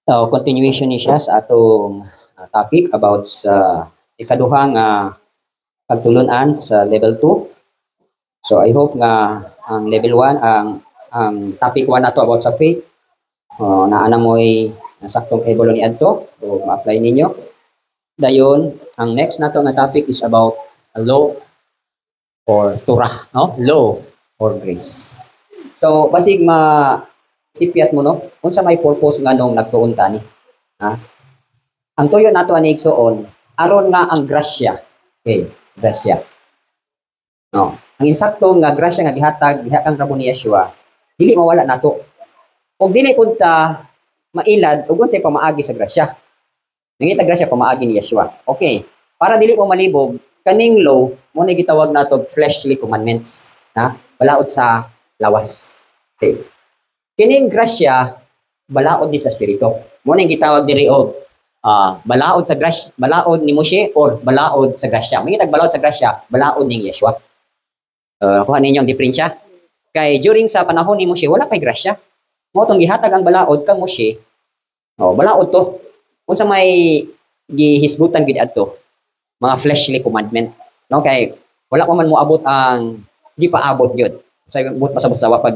Continuation ni siya sa atong topic about sa ikaduhang pagtulunan sa level 2. So I hope nga ang level 1 ang topic 1 nato about sa faith naa na mo'y saktong ebolo ni adto o ma-apply ninyo. Dayon ang next nato nga topic is about law or Torah, no? Law or grace. So basig sipiat mo, no? Unsa may purpose nga nung nagtuon ta ni? Ha? Ang tuyo nato ani igsoon aron nga ang grasya. Okay, grasya. No. Ang insakto nga grasya nga gihatag kang rabo ni Yeshua, dili mawala nato. Og dili pud ta mailad ug unsay pamaagi sa grasya. Nangita grasya pamaagi ni Yeshua. Okay. Para dili mo malibog, kaning law mo ni gitawag nato fleshly commandments, ha? Balaod sa lawas. Okay. Kining grasya balaod ni sa espiritu. Mo ni gitawag diri og balaod sa grasya, balaod ni Moshe or balaod sa grasya. Mangitag balaod sa grasya, balaod ning Yeshua. Kuha ninyo ang diferensya. Kay during sa panahon ni Moshe wala pay grasya. Mo tong gihatag ang balaod kang Moshe. Balaod to. Unsa may gihisgutan gid adto? Mga fleshly commandment. No kay wala pa man moabot ang gipaabot gyud. Sa but pasabot sa pag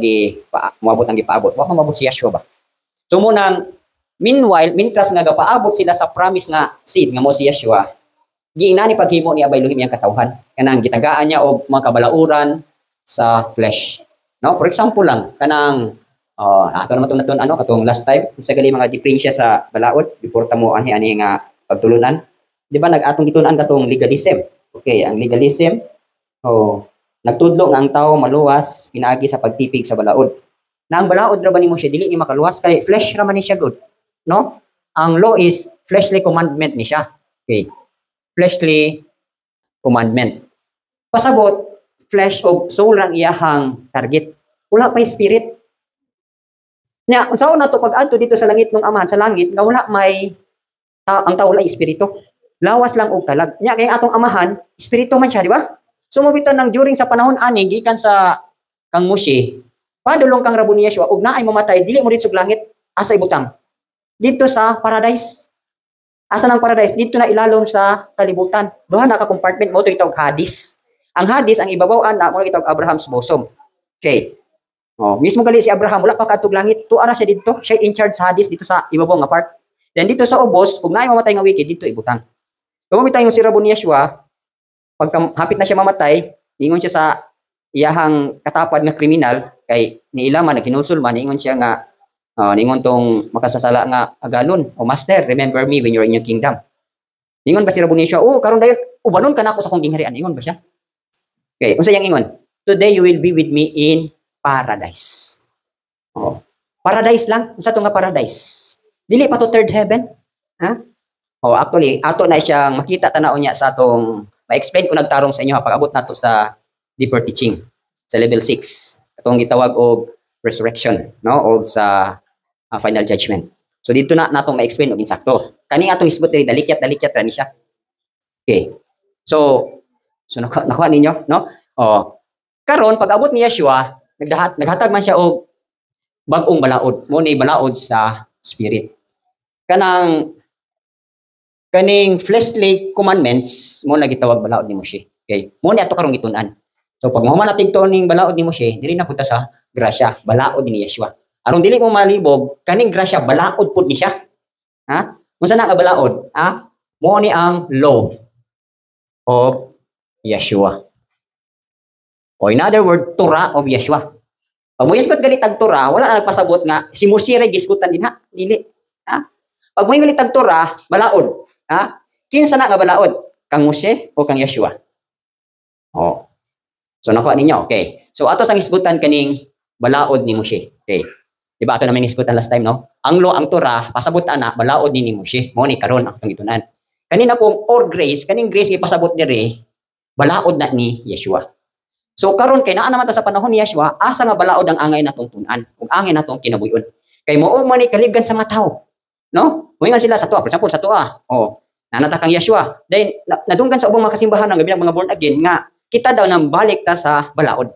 moabot ang gipaabot. Wa pa moabot si Yeshua ba. So munang meanwhile, mintras nga gapaabot sila sa promise nga seed nga mo si Yeshua, giinani paghimo ni Abay Luhim yang katawhan. Kanang gitagaan niya og mga kabalauran sa flesh. No, for example lang kanang ato naman naton katong last time sa gali mga diferensya sa balaod before ta mo ani nga pagtulunan. Di ba nag-atong gitun-an katong legalism. Okay, ang legalism nagtudlo nga ang tao maluwas pinaagi sa pagtipig sa balaod. Na ang balaod ra ba ni Moshe dili ni makaluwas kay flesh ra man ni siya good. No? Ang law is fleshly commandment ni siya. Okay. Fleshly commandment. Pasabot flesh of soul lang iyahang target. Wala pa spirit. Nya unsa na to pag adto dito sa langit ng Amahan sa langit nga wala may ang tao wala espiritu. Lawas lang og kalag. Nya kay atong Amahan, espiritu man siya, di ba? Sumubitan ng during sa panahon ani gikan sa kang Moshe, padulong kang rabo ni Yeshua ug naay mamatay dili mo dito sa langit asa ibutang. Dito sa paradise. Asa ng paradise? Dito na ilalom sa kalibutan. Duha na ka compartment mo ito itawag Hades. Ang Hades ang ibabaw na mo itawag Abraham's bosom. Okay. Mismo gali si Abraham wala pa kadtog langit, tuara siya dito. Siya in charge sa Hades dito sa ibabaw nga part. Then dito sa ubos, kung naay mamatay nga wicked dito ibutang. Kumita yung si rabo ni Yeshua, pag hapit na siya mamatay, ingon siya sa iyahang katapad nga kriminal kay niila man naginulsol man ingon siya nga ningon tong makasasala nga aganon master remember me when you're in your kingdom. Ningon ba si rabo ni Yeshua karon dayon ubanon ka na ako sa akong gingharian ingon ba siya? Okay, unsa yang ingon? Today you will be with me in paradise. Paradise lang, unsa to nga paradise? Dili pa to third heaven, ha? Actually ato na siyang makita tanaw niya sa atong ma-explain ko nagtarong sa inyo pag abot nato sa deeper teaching sa level 6 atong gitawag og resurrection, no, og sa final judgment. So dito na natong ma-explain og insakto kani atong isgot diri dalikyat ra ni siya. Okay, so nakuha ninyo, no? Karon pag abot ni Yeshua naghatag man siya og bag-ong balaod mo ni balaod sa spirit. Kaning fleshly commandments mo na gitawag balaod ni Moshe. Okay, mo ni ato karong gitun-an. So pag mo man nating ning balaod ni Moshe, dili na punta sa grasya, balaod ni Yeshua. Aron dili mo malibog, kaning grasya balaod pud ni siya. Ha? Unsa na nga balaod? Mo ni ang law of Yeshua. O in other word, Torah of Yeshua. Pag mo isgot gali tag Torah, wala na nagpasabot nga si Moshe ra gisgutan din ha. Dili. Ha? Pag mo gali tag Torah, balaod. Ha? Kinsa na nga balaod? Kang Moshe o kang Yeshua? So nakuha ninyo. Okay. So ato sang isgutan kaning balaod ni Moshe. Okay. Di ba ato namin isgutan last time, no? Ang law, ang Torah, pasabot ana balaod ni Moshe. Mo ni karon ang gitunan. Kanina pong or grace, kaning grace ipasabot diri balaod na ni Yeshua. So karon kay naa naman ta sa panahon ni Yeshua, asa nga balaod ang angay natong tun-an, ug angay natong kinabuyon. Kay mao man ni kaligan sa mga tawo. No? Moingon sila sa tuwa, for example, sa tuwa. Nanata kang Yeshua. Then nadunggan sa ubang mga kasimbahan ng gabi ng mga born again nga kita daw nang balik ta sa balaod.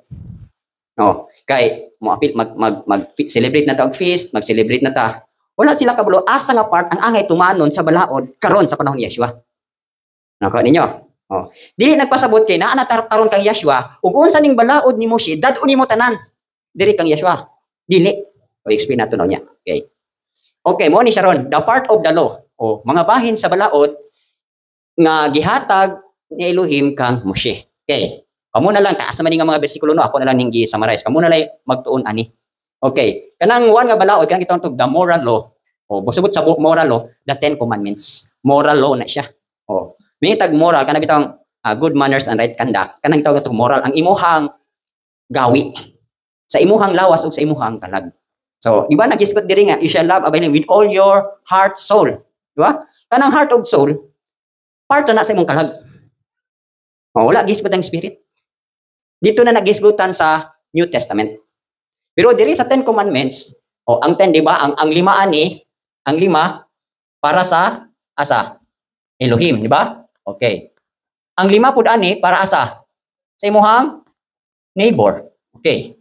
Kay mo apil mag celebrate na ta og feast, mag-celebrate na ta Wala sila kabalo asa nga part ang angay tumanon sa balaod karon sa panahon ni Yeshua. Nako ninyo. Oh. Dili nagpasabot kay naa taron kang Yeshua ug unsa ning balaod ni Moshe dad-on nimo tanan. Diri kang Yeshua. Dili. O explain nato niya. Okay. Okay, mo ni Sharon, the part of the law. O mga bahin sa balaod nga gihatag ni Elohim kang Moshe. Okay. Kamo na lang taas man nga mga bersikulo no, ako na lang ning gi-summarize. Kamo na lang magtuon ani. Okay. Kanang one nga balaod kanang kitong the moral law. O busubot sa moral law, the 10 commandments. Moral law na siya. O minitag moral kanang bitang good manners and right conduct. Kanang tawag to moral ang imuhang gawi sa imuhang lawas ug sa imuhang kalag. So, di ba nagisgot diri nga you shall love Elohim with all your heart, soul. Di ba? Kanang heart ug soul part na sa imong kalag. O wala gisgot ang spirit. Dito na nagisgutan sa New Testament. Pero diri sa 10 commandments, o ang 10 di ba, ang 5 ani, ang 5 para sa asa Elohim, di ba? Okay. Ang 5 pud ani para asa sa imong neighbor. Okay.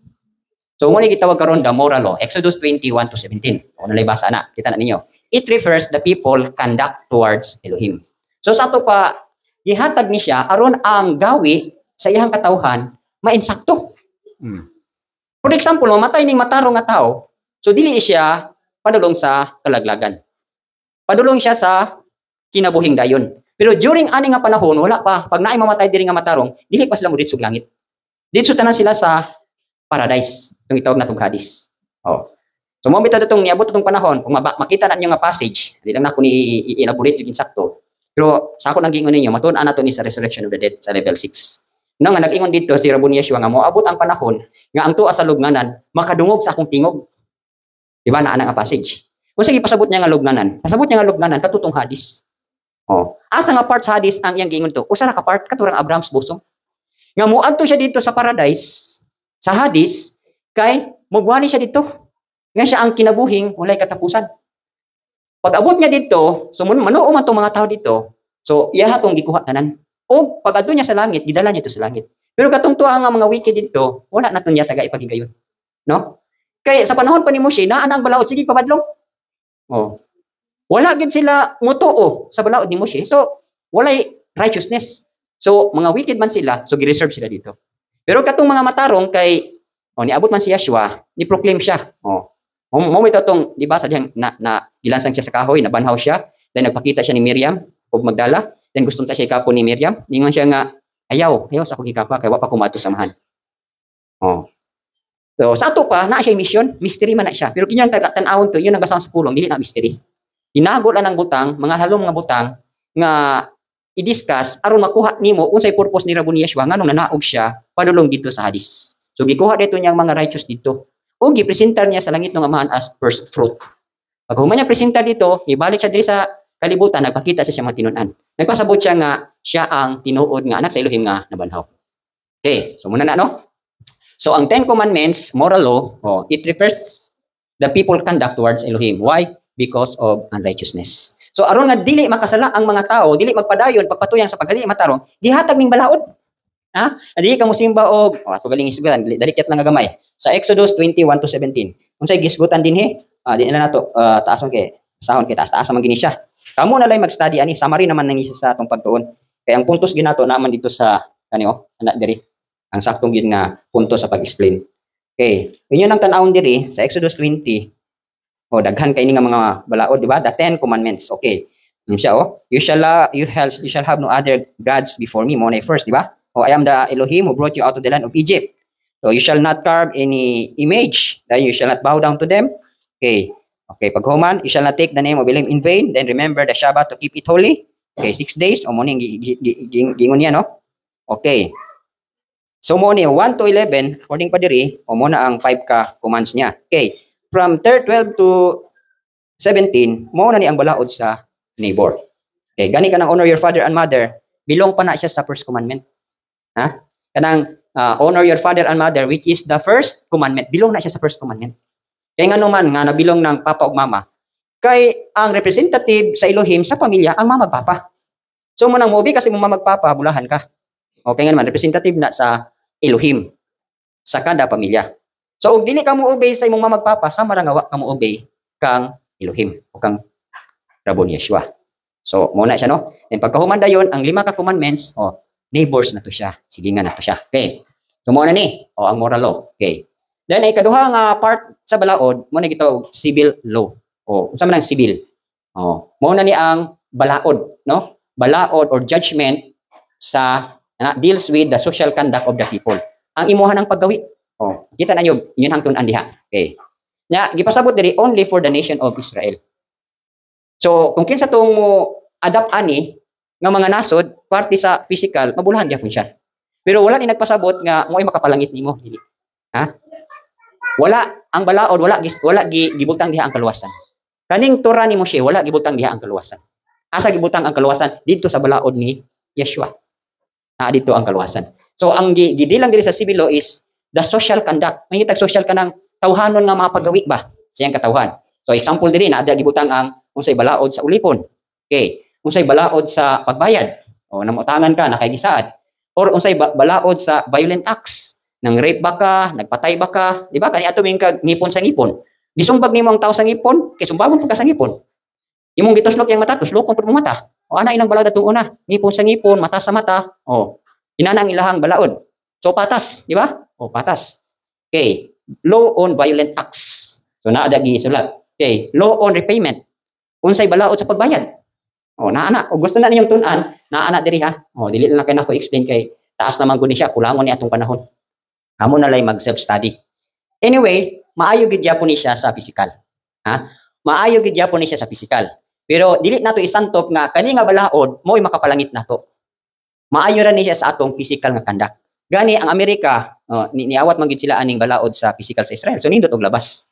So mo ni gitawag karon the moral law, Exodus 21 to 17. O nalay basa na, kita na ninyo. It refers the people conduct towards Elohim. So sa ato pa gihatag ni siya aron ang gawi sa iyang katawhan mainsakto. For example, mamatay ning matarong nga tao, so dili siya padulong sa kalaglagan. Padulong siya sa kinabuhing dayon. Pero during ani nga panahon, wala pa. Pag naay mamatay diri nga matarong, dili pa sila mo dito sa langit. Dito tanan sila sa paradise. Itong itawag na itong hadis. Oh. So, mo bitaw itong niabot itong panahon, kung makita na niyo nga passage, hindi lang na ako i-elaborate yung insakto. Pero sa ako nang gingon ninyo, matuon na to ni sa resurrection of the dead sa level 6. No, nga nag-ingon dito si Rabbi Yeshua nga moabot ang panahon nga ang tuwa sa lugnanan makadungog sa akong tingog. Di ba na nga passage? Kung sige pasabot niya nga lugnanan. Pasabot niya nga lugnanan katutong hadis. Oh, asa nga part sa hadis ang iyang gingon to? Usa na ka part katurang Abraham's bosom. Nga moadto siya dito sa paradise sa hadis kay mugwani siya dito. Nga siya ang kinabuhing walay katapusan. Pag abot niya dito, so manuo man tong mga tao dito. So iya hatong gikuha tanan. O pag adto niya sa langit, gidala niya to sa langit. Pero katong tuwa nga mga wicked dito, wala na to niya taga ipagigayon. No? Kaya sa panahon pa ni Moshe, naa ang balaod, sige pabadlong. Oh. Wala gid sila mutuo sa balaod ni Moshe. So, walay righteousness. So, mga wicked man sila, so gi-reserve sila dito. Pero katong mga matarong kay niabot man si Yeshua, ni-proclaim siya. Mo ito tong, di ba, sa diyang na gilansang siya sa kahoy, nabanhaw siya, then nagpakita siya ni Miriam ug Magdala. Then gusto ta siya ikapon ni Miriam. Ningon siya nga, ayaw sa akong ikapa, kaya wapa ko mato samahan. So, sa ato pa, na siya mission, mystery man na siya. Pero kinyang tanawon to, yun nagbasang sa pulong, dili na mystery. Inago lang ng butang, mga halom nga butang, nga i-discuss, aron makuha nimo, unsay purpose ni Rabbi Yeshua, nga nung nanaog siya, padulong dito sa hadis. So, gikuha dito niyang mga righteous dito. O, gipresentar niya sa langit ng amahan as first fruit. Pag human niya presentar dito, ibalik siya diri sa kalibutan, nagpakita siya mga tinunan. Nagpasabot siya nga, siya ang tinuod nga anak sa Elohim nga nabanhaw. Okay, so muna na, no? So, ang 10 commandments, moral law, it refers the people conduct towards Elohim. Why? Because of unrighteousness. So, aron nga dili makasala ang mga tao, dili magpadayon, pagpatuyang sa pagdili matarong, dihatag ning balaod. Ha? Dili ka musimba og, ato galing isgutan, dali ket lang nga gamay. Sa Exodus 21 to 17. Unsay gisgutan dinhi? Di na nato, taason kay, sahon kay taas man gini siya. Kamo na lang mag-study ani, summary naman nang isa sa atong pagtuon. Kaya ang puntos ginato naman dito sa kanio, anak diri. Ang saktong gid nga punto sa pag-explain. Okay, inyo nang tan-awon diri sa Exodus 20. Daghan kay ini nga mga balaod, di ba? The 10 commandments. Okay. Yun siya, you shall have no other gods before me. Mo na first, di ba? I am the Elohim who brought you out of the land of Egypt. So you shall not carve any image, then you shall not bow down to them. Okay. Okay, pag human, you shall not take the name of Elohim in vain, then remember the Shabbat to keep it holy. Okay, 6 days, o mo ning gingon niya, no? Okay. So mo ni 1 to 11, according pa diri, o mo na ang 5 ka commands niya. Okay. From 12 to 17, mo na ni ang balaod sa neighbor. Okay, gani ka nang honor your father and mother, bilong pa na siya sa first commandment. Ha? Kanang honor your father and mother, which is the first commandment, bilong na siya sa first commandment. Kaya nga naman nga nabilong ng papa ug mama, kay ang representative sa Elohim sa pamilya ang mama ug papa. So mo nang mobi kasi mo mama ug papa, bulahan ka. Okay nga naman, representative na sa Elohim sa kada pamilya. So og dili ka mo obey sa imong mama ug papa, sama ra nga wa ka mo obey kang Elohim o kang Rabon Yeshua. So muna siya no. And pagkahuman dayon ang 5 ka commandments, neighbors na to siya. Sige nga na to siya. Okay. So muna ni ang moral law. Okay. Then ay kaduha nga part sa balaod mo na gitawag civil law. Unsa man ang civil? Muna ni ang balaod, no? Balaod or judgment sa deals with the social conduct of the people. Ang imuha ng paggawi. Kita na nyo, yun ang tunan diha. Okay. Nya gipasabot diri only for the nation of Israel. So, kung kinsa tong mo adapt ani nga mga nasod parte sa physical, mabulahan gyapon siya. Pero wala ni nagpasabot nga mo'y makapalangit nimo, dili. Ha? Wala ang balaod, wala gibutang diha ang kaluwasan. Kaning Torah ni Moshe, wala gibutang diha ang kaluwasan. Asa gibutang ang kaluwasan dito sa balaod ni Yeshua. Dito ang kaluwasan. So, ang gidilang diri sa civil law is the social conduct. May itag social kanang tawhanon nga mga paggawi ba? Siyang katawhan. So, example diri na ada gibutang ang unsay balaod sa ulipon. Okay. Unsay balaod sa pagbayad. Namutangan ka, nakaigisaad. Or unsay balaod sa violent acts. Nang rape ba ka, nagpatay ba ka, di ba? Kani ato ming ngipon sa ngipon. Gisumbag nimo ang tao sa ngipon, kay sumbagon pagka sa ngipon. Imong gituslok yang mata, tuslokon pud mo mata. Ana inang balaod atong una, ngipon sa ngipon, mata sa mata. Inana ang ilahang balaod. So patas, di ba? Patas. Okay. Law on violent acts. So naa gi sulat. Okay, law on repayment. Unsay balaod sa pagbayad. Naana, o gusto na ninyong tunan, naana diri ha. Dili lang kay nako explain kay taas naman gud ni siya, kulangon ni atong panahon. Amo na lay mag self-study. Anyway, maayo gid gyapon ni siya sa physical. Ha? Maayo gid gyapon ni siya sa physical. Pero dili nato isantop nga kani nga balaod mo'y makapalangit nato. Maayo ra ni siya sa atong physical nga conduct. Gani ang Amerika, niawat man gid sila aning balaod sa physical sa Israel. So nindot og labas.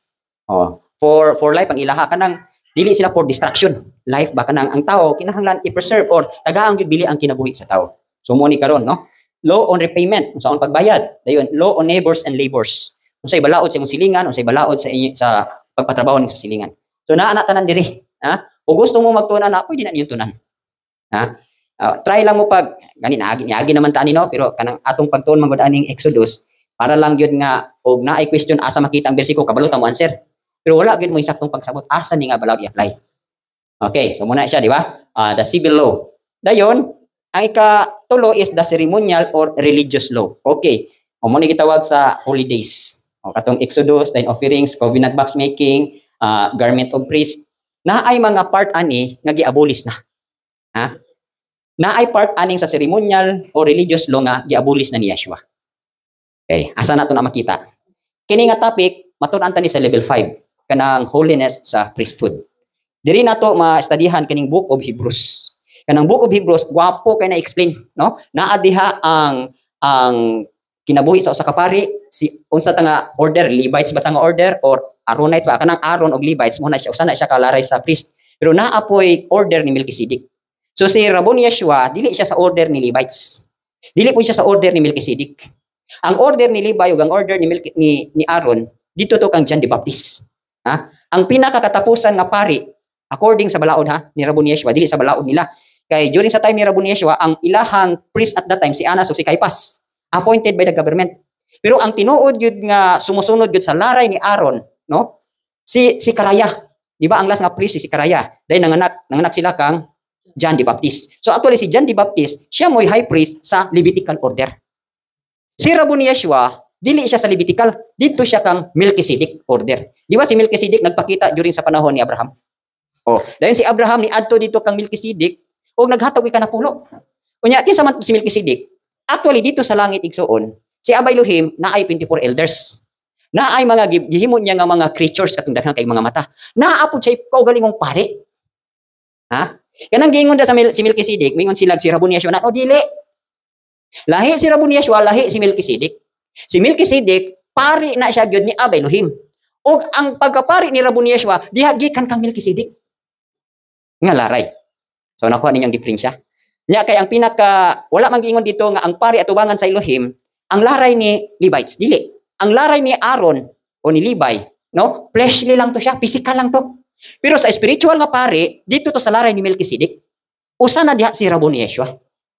For life ang ilaha kanang dili sila for distraction. Life ba kanang ang tao kinahanglan i-preserve or tagaang gyud bili ang kinabuhi sa tao. So mo ni karon no. Law on repayment, unsa on pagbayad. Dayon, law on neighbors and labors. Unsay balaod sa imong silingan, unsay balaod sa inyo sa pagpatrabaho nimo sa silingan. So naa na tanan diri, ha? O gusto mo magtunan na, pwede na niyo tunan. Ha? Try lang mo pag gani naagi naman ta ani no, pero kanang atong pagtuon man gud aning Exodus para lang gyud nga og naay question asa makita ang bersikulo kabalutan mo answer. Pero wala gyud mo insaktong pagsabot asa ni nga balaod i-apply. Okay, so muna siya, di ba? The civil law. Dayon, ang ikatulo is the ceremonial or religious law. Okay. Mo ni gitawag sa holidays. Katong Exodus, then offerings, covenant box making, garment of priest. Naay mga part ani nga giabolis na. Ha? Naay part aning sa ceremonial or religious law nga giabolis na ni Yeshua. Okay, asa nato na makita? Kini nga topic matun-an ta ni sa level 5 kanang holiness sa priesthood. Diri nato ma-studyhan kining Book of Hebrews. Kanang Book of Hebrews gwapo kay na-explain, no? Naa diha ang kinabuhi sa usa ka pari, si unsa ta nga order, Levites ba ta nga order or Aaronite ba kanang Aaron og Levites mo na siya usa na siya kalaray sa priest. Pero naa poy order ni Melchizedek. So si Rabon Yeshua dili siya sa order ni Levites. Dili po siya sa order ni Melchizedek. Ang order ni Levi ug ang order ni Aaron dito to kang John the Baptist. Ha? Ang pinakakatapusan nga pari according sa balaod ha ni Rabon Yeshua, dili sa balaod nila. Kay during sa time ni Rabon Yeshua, ang ilahang priest at that time si Anas o si Caiaphas, appointed by the government. Pero ang tinuod gyud nga sumusunod gyud sa laray ni Aaron, no? Si Karaya. Di ba ang last nga priest si Karaya? Dahil nanganak sila kang John the Baptist. So actually si John the Baptist, siya mo'y high priest sa Levitical order. Si Rabon Yeshua, dili siya sa Levitical, dito siya kang Melchizedek order. Di ba si Melchizedek nagpakita during sa panahon ni Abraham? Dahil si Abraham ni adto dito kang Melchizedek o naghatag ka na pulo. Unya kinsa man si Melchizedek? Actually dito sa langit igsoon, si Abba Elohim naay 24 elders. Naay mga gihimo niya nga mga creatures katong daghang kay mga mata. Naapod siya kaugalingong pare. Ha? Kanang giingon da sa si Melchizedek, mingon sila si Rabon Yeshua na dili. Lahi si Rabon Yeshua, lahi si Melchizedek. Si Melchizedek pari na siya gyud ni Abba Elohim. O ang pagkapari ni Rabon Yeshua dihagikan kang Melchizedek. Nga laray. So nakuha ninyong diferensya. Nya kay ang pinaka wala man giingon dito nga ang pari atubangan sa Elohim, ang laray ni Levites dili. Ang laray ni Aaron o ni Levi, no? Fleshly lang to siya, physical lang to. Pero sa spiritual nga pari, dito to sa laray ni Melchizedek. Usa na diha si Rabon Yeshua.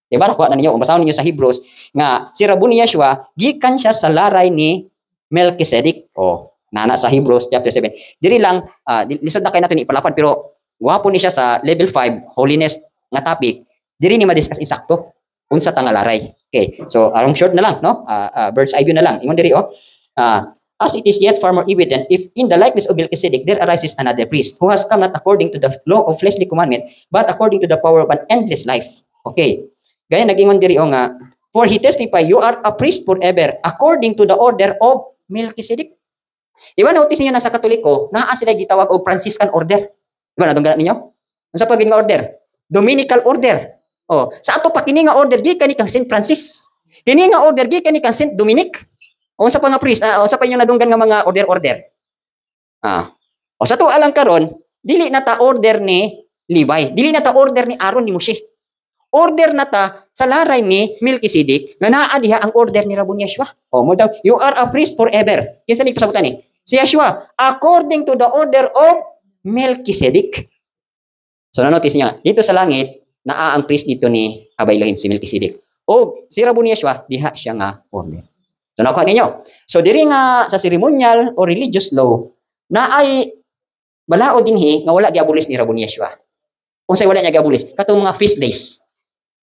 Diba nakuha na ninyo, basahon ninyo sa Hebrews nga si Rabon Yeshua gikan siya sa laray ni Melchizedek. nana sa Hebrews chapter 7. Diri lang lisod na kay natin ipalapad pero wapo ni siya sa level 5 holiness nga topic. Diri ni ma-discuss insakto unsa ta nga laray. Okay. So arong short na lang no. Bird's eye view na lang. Ingon diri as it is yet far more evident if in the likeness of Melchizedek there arises another priest who has come not according to the law of fleshly commandment but according to the power of an endless life. Okay. Gaya nag-ingon diri nga for he testify you are a priest forever according to the order of Melchizedek. Di ba notice niyo na sa Katoliko naa sila gitawag og Franciscan order. Di ba nadunggan ninyo? Unsa pa nga order? Dominical order. Sa ato pa kini nga order gikan ni kang Saint Francis. Kini nga order gikan ni kang Saint Dominic. Unsa pa nga priest, unsa pa inyong nadunggan nga mga order-order. Sa tuwa lang karon, dili na ta order ni Levi, dili na ta order ni Aaron ni Moshe. Order na ta sa laray ni Melchizedek nga naa diha ang order ni Rabon Yeshua. Mo daw, you are a priest forever. Kinsa ni pasabutan ni? Si Yeshua, according to the order of Melchizedek. So na-notice niya, dito sa langit, naa ang priest dito ni Abay Elohim, si Melchizedek. O si Rabon Yeshua, diha siya nga order. So nakuha ninyo. So diri nga sa ceremonial o religious law na ay balao dinhi nga wala giabulis ni Rabon Yeshua. Unsay wala niya giabulis? Katong mga feast days.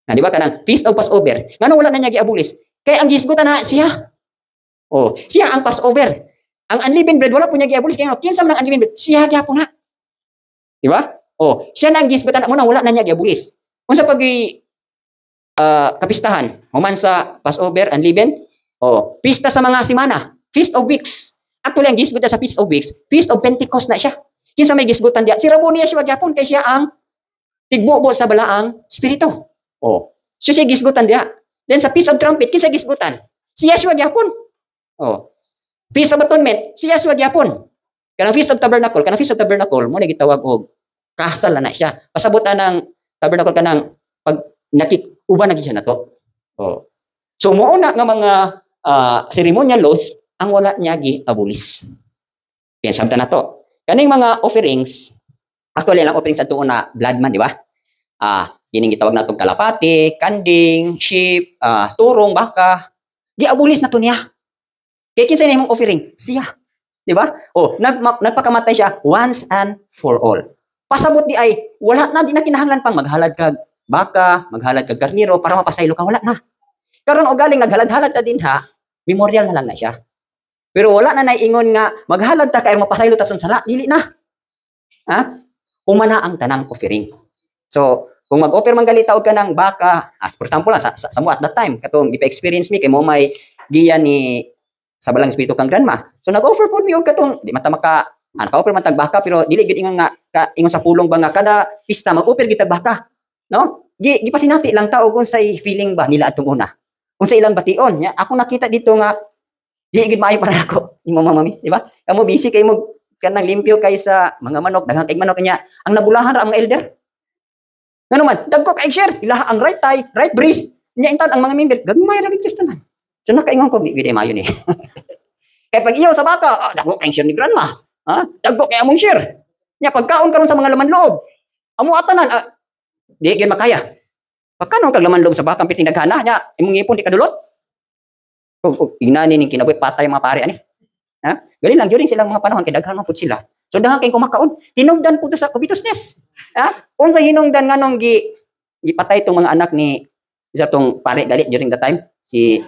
Di ba kanang feast of Passover. Ngano wala na niya giabulis? Kay ang gisgutan na siya. Siya ang Passover. Ang unleavened bread wala po niya giabulis kay kinsa man ang unleavened bread? Siya gyapon na. Di ba? Siya na ang gisgutan mo nang wala na niya giabulis. Unsa pag kapistahan? Human sa Passover, unleavened pista sa mga simana, Feast of Weeks. Actually, ang gisgutan sa Feast of Weeks, Feast of Pentecost na siya. Kinsa may gisgutan diya? Si Rabon Yeshua gyapon kay siya ang tigbubo sa balaang spirito. Siya gisgutan diya. Then sa Feast of Trumpet, kinsa gisgutan? Si Yeshua gyapon. Feast of Atonement, si Yeshua gyapon. Kanang Feast of Tabernacle, mo na gitawag og kasal na siya. Pasabutan ng tabernacle kanang pag uban na gid siya nato. So mo na nga mga ceremonial laws ang wala niya giabulis. Kaya sabta na to. Kaning mga offerings, actually lang offerings ato na blood man, di ba? Kining gitawag natong kalapati, kanding, sheep, turong, baka, giabulis na to niya. Kaya kinsa na imong offering? Siya. Di ba? Nagpakamatay siya once and for all. Pasabot di ay, wala na, di na kinahanglan pang maghalad kag baka, maghalad kag karniro para mapasaylo ka, wala na. Karon og galing naghalad-halad ta din ha, memorial na lang na siya. Pero wala na naiingon nga maghalad ta kay mapasaylo ta sa sala, dili na. Umana ang tanang offering. So, kung mag-offer man gali taog ka ng baka, as for example sa mo at that time, katong ipa-experience mi kay mo may giya ni sa balang espiritu kang grandma. So nag-offer po mi og katong di mata maka naka-offer man tag baka pero dili gid ingon nga ingon sa pulong ba nga kada pista mag-offer gid tag baka. No? Gipasinati lang ta og unsay feeling ba nila atong una. Unsa ilang bation nya ako nakita dito nga di gid maayo para ako imo mami di ba kamo busy kay mo kanang limpyo kay sa mga manok daghang kay manok kanya ang nabulahan ra ang mga elder ngano man dagko kay share ilaha ang right thigh right breast nya intan ang mga member gagmay ra gid tanan so nakaingon ko di maayo ni kay pag iyo sa baka dagko kay share ni grandma dagko kay among share nya pagkaon karon sa mga laman loob amo atanan di gid makaya. Pagkano kag laman loob sa bakang piting daghana nya imong ipon di kadulot. Inani ning kinabuhi patay mga pare ani. Gali lang during silang mga panahon kay daghang pud sila. So daghang kay kumakaon. Hinungdan pud sa covetous. Unsa hinungdan nganong gipatay tong mga anak ni isa tong pare gali during that time si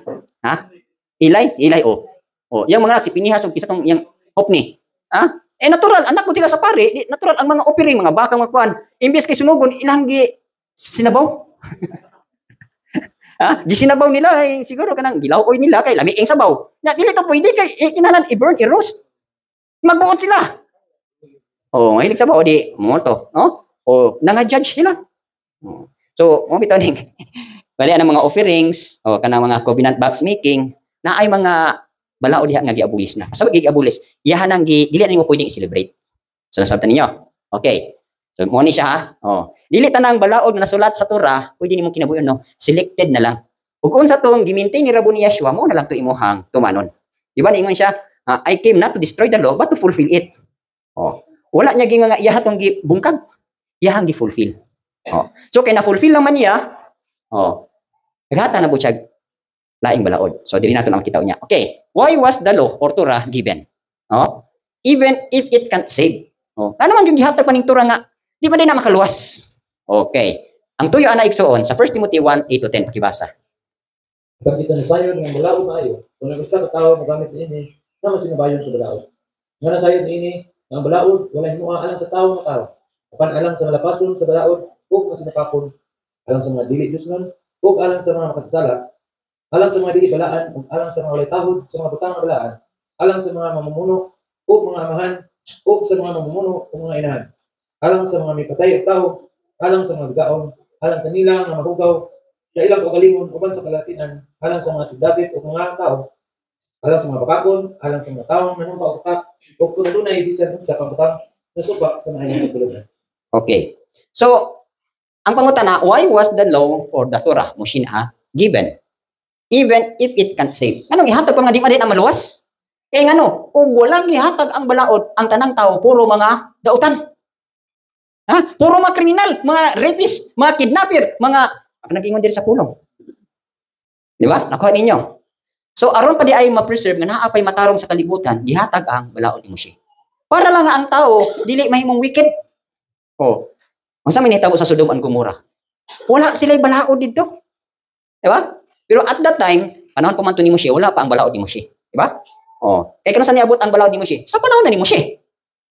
Eli yang mga si Pinihas ug isa tong yang Hopni. Natural anak ko sila sa pare, natural ang mga offering mga bakang mga kuan. Imbes kay sunugon ilang sinabaw. Gisinabaw nila siguro kanang gilaw-oy nila kay lami ang sabaw. Nya dili ka pwede kay kinahanglan i-burn, i-roast. Magbuot sila. Mahilig sabaw di mo to, no? Nanga-judge sila. So, mo bitaw ning bali ang mga offerings kanang mga covenant box making na ay mga balao diha nga giabulis na. Sa giabulis, iyahan ang dili na mo pwedeng i-celebrate. So nasabtan ninyo. Okay. So, mo ni siya dili tanang balaod na nasulat sa Torah, pwede nimo kinabuyon no. Selected na lang. Ug unsa tong gimaintain ni Rabon Yeshua mo na lang to imuhang tumanon. Di ba niingon siya, I came not to destroy the law but to fulfill it. Wala niya ginga nga iya tong gibungkag. Iyahang gi-fulfill. So kay na-fulfill naman niya, naghata na po siya laing balaod. So dili nato na makita niya. Okay, why was the law or Torah given? even if it can't save. Oh, ano man yung gihatag paning tura nga, di ba din na makaluwas? Okay. Ang tuyo ana igsoon sa 1 Timothy 1:8-10 pakibasa. Pag kita nasayon ng balaod maayo, kung nag-usa ka tao magamit ini, na masinabayon sa balaod. Nga nasayon ini, ang balaod, wala himuha alang sa tao na tao. Apan alang sa malapason sa balaod, ug masinapakon, alang sa mga dili Diyos nun, ug alang sa mga makasasala, alang sa mga dili balaan, ug alang sa mga walay tahod, sa mga butang na balaan, alang sa mga mamumuno, ug mga amahan, ug sa mga mamumuno, ug mga inahan, alang sa mga may patay at tao, alang sa mga gaon, alang kanila nga mahugaw, sa ilang kaugalingon uban sa kalatinan, alang sa mga tidabit o mga tao, alang sa mga bakakon, alang sa mga taong nanumpa o utak, o kung tunay bisan sa pambutang nasuba sa mga inyong katulugan. Okay. So, ang pangutana, why was the law or the Torah, Mushina, given? Even if it can't save. Anong ihatag pa nga di ma din ang maluwas? Kaya nga no, kung walang ihatag ang balaod, ang tanang tao, puro mga dautan. Ha? Puro mga kriminal, mga rapist, mga kidnapper, mga nag-ingon din sa pulong. Di ba? Nakuha ninyo. So, aron pa di ay ma-preserve nga naapay matarong sa kalibutan, gihatag ang balaod ni Moshe. Para lang nga ang tao, dili mahimong wicked. Oh. Ang sa minitabo sa Sodom and Gomorrah. Wala sila'y balaod dito. Di ba? Pero at that time, panahon pa man to ni Moshe, wala pa ang balaod ni Moshe. Di ba? Oh. Kaya kung saan niabot ang balaod ni Moshe? Sa panahon na ni Moshe.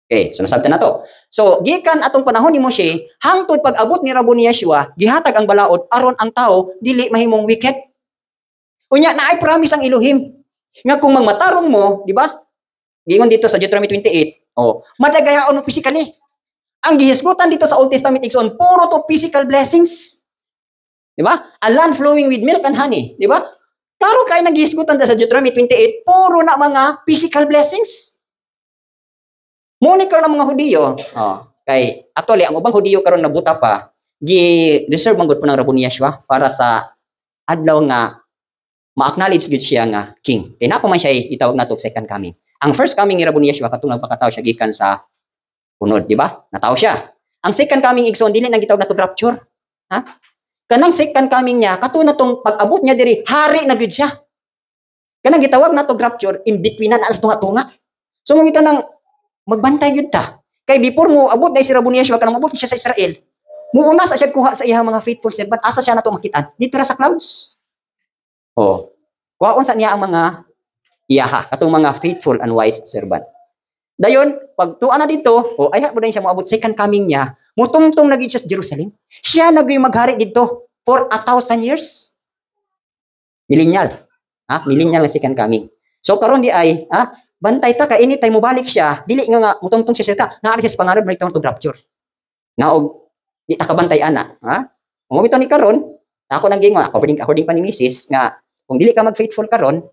Okay, so nasabtan na to. So, gikan atong panahon ni Moshe, hangtod pag-abot ni Rabo ni Yeshua, gihatag ang balaod aron ang tao dili mahimong wicked. Unya na ay promise ang Elohim. Nga kung magmatarong mo, di ba? Gingon dito sa Deuteronomy 28, oh, madagayaon mo physically. Ang gihisgutan dito sa Old Testament igsoon, puro to physical blessings. Di ba? A land flowing with milk and honey, di ba? Klaro kay naghihisgutan sa Deuteronomy 28, puro na mga physical blessings. Muni karon ang mga Hudiyo, kay actually ang ubang Hudiyo karon nabuta pa, gi-reserve man gud po ng Rabo ni Yeshua para sa adlaw nga ma-acknowledge gud siya nga king. Kay napo man siya itawag nato second coming. Ang first coming ni Rabo ni Yeshua katong nagpakatawo siya gikan sa punod, di ba? Natawo siya. Ang second coming igsoon dili nang gitawag nato rapture. Ha? Kanang second coming niya katong natong pag-abot niya diri, hari na gud siya. Kanang gitawag nato rapture in between na as tunga-tunga. So mo kita nang magbantay yun ta. Kay before mo abot na si Rabo ni Yeshua kanang mabot siya sa Israel. Muuna sa siya kuha sa iyang mga faithful servant asa siya nato makitaan dito ra sa clouds. Oh. Kuhaon sa niya ang mga iyaha katong mga faithful and wise servant. Dayon pag tuwa na dito, ay mo din siya moabot second coming niya, mutungtong lagi siya sa Jerusalem. Siya nagay maghari dito for 1,000 years. Millennial. Millennial na second coming. So karon di ay, bantay ta ka anytime mo balik siya dili nga mutungtong siya ka naari siya pangarap return to rapture naog di ta kabantay ana mo bitaw ni karon ako nang gingon according pa ni Mrs. nga kung dili ka mag-faithful karon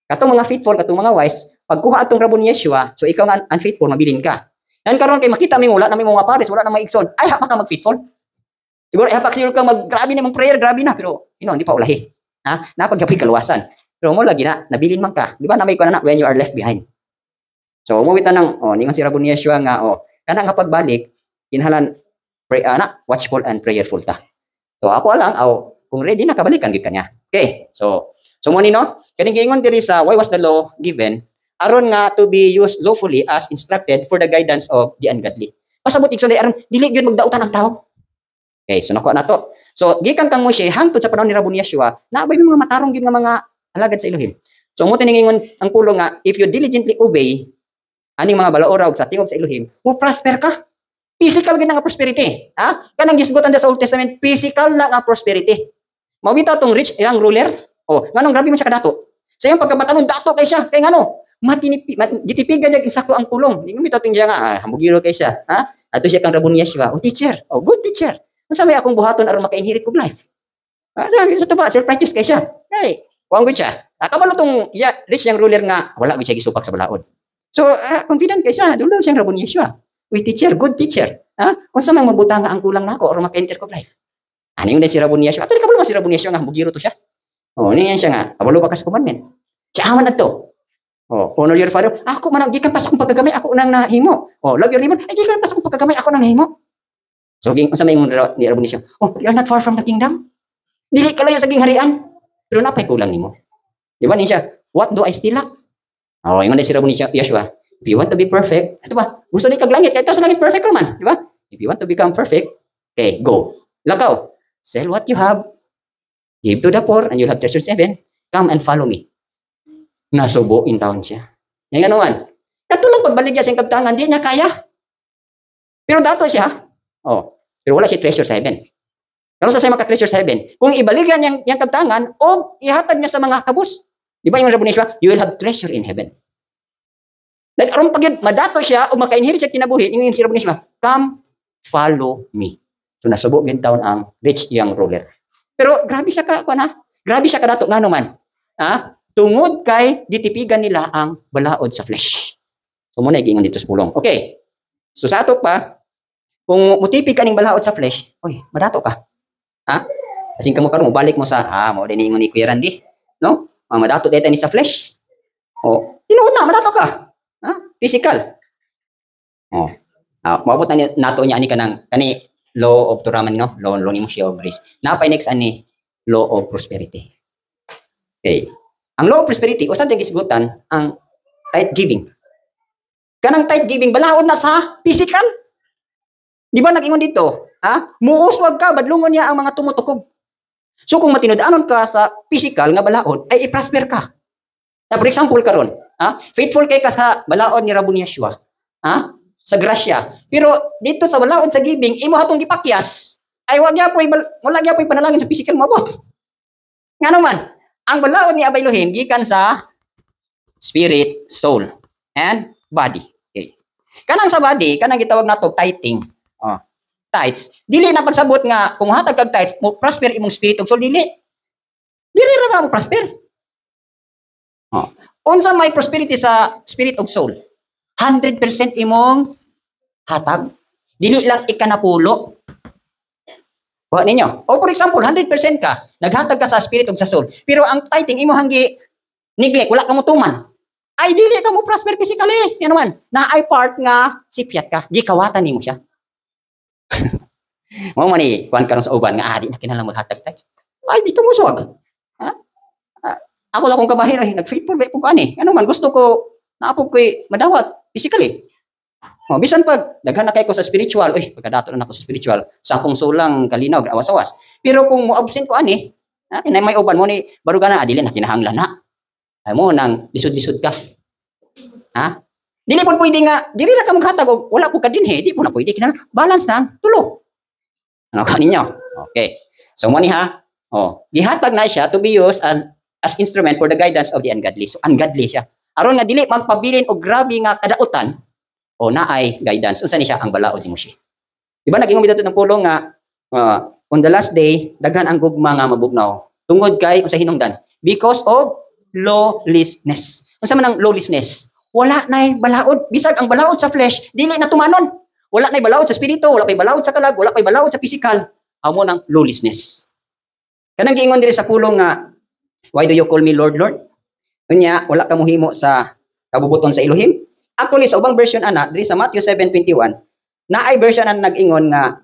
katong mga faithful katong mga wise pagkuha atong Rabo ni Yeshua so ikaw nga unfaithful mabilin ka yan karon kay makita mi wala na mi mga pares wala na mga igsoon ay hapa ka mag-faithful siguro hapak siguro ka grabe na mong prayer grabe na pero hindi pa ulahi napaggapi kaluwasan pero mo lagi na nabilin man ka di ba na may kuno na when you are left behind. So, umuwi ta ng, ningon si Rabo ni Yeshua nga, kana nga pagbalik, inhalan, watchful and prayerful ta. So, ako lang, kung ready na, kabalikan gid kanya. Okay, so muni no, kaning giingon diri sa, why was the law given? Aron nga to be used lawfully as instructed for the guidance of the ungodly. Pasabot igsoon aron dili gyud magdautan ang tao. Okay, so nakuha na to. So, gikan kang Moshe, hangtod sa panahon ni Rabo ni Yeshua, naabay mga matarong gyud nga mga alagad sa Elohim. So, mo tiningon ang pulong nga, if you diligently obey, aning mga balaoraw sa tingog sa Elohim, mo prosper ka. Physical gid nga prosperity. Kanang gisgutan sa Old Testament, physical na nga prosperity. Mawita tong rich yang ruler. Nganong grabe man siya kadato. Sa iyang pagkabatanon dato kay siya. Kay ngano? Gitipigan niya insako ang pulong. Di mita ting siya nga hambugiro kay siya. Ato siya kang Rabo ni Yeshua. Teacher. Good teacher. Unsa may akong buhaton aron maka-inherit kog life? Sa tuba, self-righteous kay siya. Hey, kuang gud siya. Kabalo tong rich yang ruler nga wala gid siya gisupak sa balaod. So, confident kay siya, dulo siyang Rabo ni Yeshua. Teacher, good teacher. Kung sa mga mabuta nga ang kulang nako or maka-enter ko life. Ano yung si Rabo ni Yeshua? Pero kabalo si Rabo ni Yeshua nga bugiro to siya. Niyan siya nga, kabalo pa ka sa commandment. Siya aman na to. Honor your father. Ako man gikan pas akong pagkagamay ako nang nahimo. Love your neighbor. Ay gikan pas akong pagkagamay ako nang nahimo. So, unsa may ni Rabo ni Yeshua? You're not far from the kingdom. Dili ka layo sa gingharian. Pero napay kulang nimo. Di ba niya? What do I still lack? Ingon na si Rabo ni Yeshua, If you want to be perfect, ito ba? Gusto ni kag langit, ito sa langit perfect naman, di ba? If you want to become perfect, okay, go. Lakaw. Sell what you have. Give to the poor and you'll have treasures in heaven. Come and follow me. Nasubo in town siya. Yan nga naman. Katulong pagbalik niya sa kabtangan, di niya kaya. Pero dato siya. Oh, pero wala siya treasure sa heaven. Kano sa siya maka-treasure sa heaven? Kung ibaligyan niyang kabtangan o ihatag niya sa mga kabus. Di ba yung Rabuniswa? You will have treasure in heaven. Like, aron pag madato siya o maka-inherit siya kinabuhi, yung si Rabuniswa, come, follow me. So nasubo din taon ang rich young ruler. Pero grabe siya grabe siya kadato nga naman. Ha? Tungod kay ditipigan nila ang balaod sa flesh. So muna igingon dito sa pulong. Okay. So sa ato pa, kung mutipig ka ning balaod sa flesh, oy, madato ka. Ha? Kasing kamo karon balik mo sa mo din ingon ni Kuya Randy, no? Madato deta ni sa flesh. Oh, tinuod na madato ka. Ha? Physical. Oh. Maabot na nato niya ani kanang law of Turaman, no? Law ni Moshe of grace. Napay next ani law of prosperity. Okay. Ang law of prosperity usa ding isgutan ang tithe giving. Kanang tithe giving balaod na sa physical. Di ba nag-ingon dito? Ha? Muuswag ka, badlungon niya ang mga tumutukog. So kung matinud-anon ka sa physical nga balaod, ay i-prosper ka. Na for example karon, ha? Faithful kay ka sa balaod ni Rabun Yeshua. Ha? Sa grasya. Pero dito sa balaod sa giving, imo hatong gipakyas. Ay wala gyud panalangin sa physical mo abot. Nga naman, ang balaod ni Abay Elohim gikan sa spirit, soul, and body. Okay. Kanang sa body, kanang gitawag nato tithing. Tithes. Dili na pagsabot nga kung hatag kag tithes, mo prosper imong spirit ug soul dili. Dili ra mo prosper. Unsa may prosperity sa spirit ug soul? 100% imong hatag. Dili lang ikanapulo. Wa ninyo. O for example, 100% ka, naghatag ka sa spirit ug sa soul. Pero ang tithing imo hanggi neglect, wala ka mo tuman. Ay dili ka mo prosper physically. Yan naman. Na ay part nga sipiat ka. Gikawatan nimo siya. Mo man ni kuan karon sa uban nga di na kinahanglan maghatag tithes. Ay dito mo suwag. Ha? Ako lang kung kabahin ay nag-faithful ba ko ani. Ano man gusto ko naapog ko'y madawat physically. Bisan pag daghan na kay ko sa spiritual, pagkadato na ako sa spiritual, sa akong sulang kalinaw, awas-awas. Pero kung mo absent ko ani, na may uban mo ni baruga na adili na kinahanglan na. Ay mo nang lisod-lisod ka. Ha? Dili po pwede nga, dili na ka maghatag o wala po ka din di po na pwede kinahanglan. Balance na, tulo. Ano ka ninyo? Okay. So mo ni ha, gihatag na siya to be used as instrument for the guidance of the ungodly. So ungodly siya. Aron nga dili magpabilin og grabe nga kadautan o naay guidance. Unsa ni siya ang balaod ni Moshe. Di ba nag-ingon bitaw ng pulong nga on the last day daghan ang gugma nga mabugnaw tungod kay unsa hinungdan because of lawlessness. Unsa man ang lawlessness? Wala nay balaod. Bisag ang balaod sa flesh dili na tumanon. Wala nay balaod sa espiritu, wala pay balaod sa kalag, wala pay balaod sa physical. Amo nang lawlessness. Kanang giingon diri sa pulong nga why do you call me Lord, Lord? Unya, wala ka mohimo sa kabubuton sa Elohim. Actually, sa ubang version ana, diri sa Matthew 7:21, naay version ang nag-ingon nga,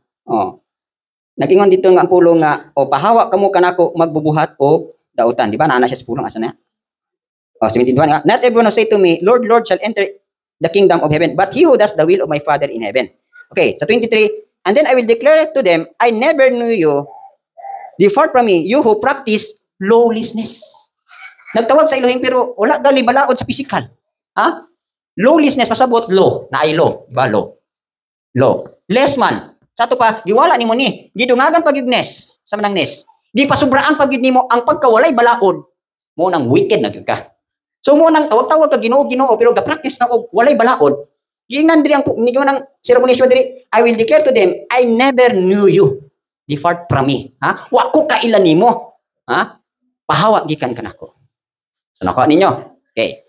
nag-ingon dito nga ang pulong nga, pahawa kamo kanako magbubuhat og dautan. Di ba? Naana siya sa pulong, asa na? 71 nga, not everyone who say to me, Lord, Lord, shall enter the kingdom of heaven, but he who does the will of my Father in heaven. Okay, sa 23, and then I will declare to them, I never knew you. Depart from me, you who practice lawlessness. Nagtawag sa Elohim pero wala gali balaod sa physical. Ha? Lawlessness pasabot law, na ay law, diba? Law. Less man. Sa to pa, giwala nimo ni, gidungagan pagyugnes, sa manang ness. Di pasubraan pagyud nimo ang pagkawalay balaod, mo nang wicked na gyud ka. So mo nang tawag ka Ginoo pero ga-practice na og walay balaod. Gingnan diri ang niyo nang sermonisyo diri, I will declare to them, I never knew you. Depart from me. Ha? Wa ko kailan nimo. Ha? Pahawa gikan kanako. So nakuha ninyo. Okay.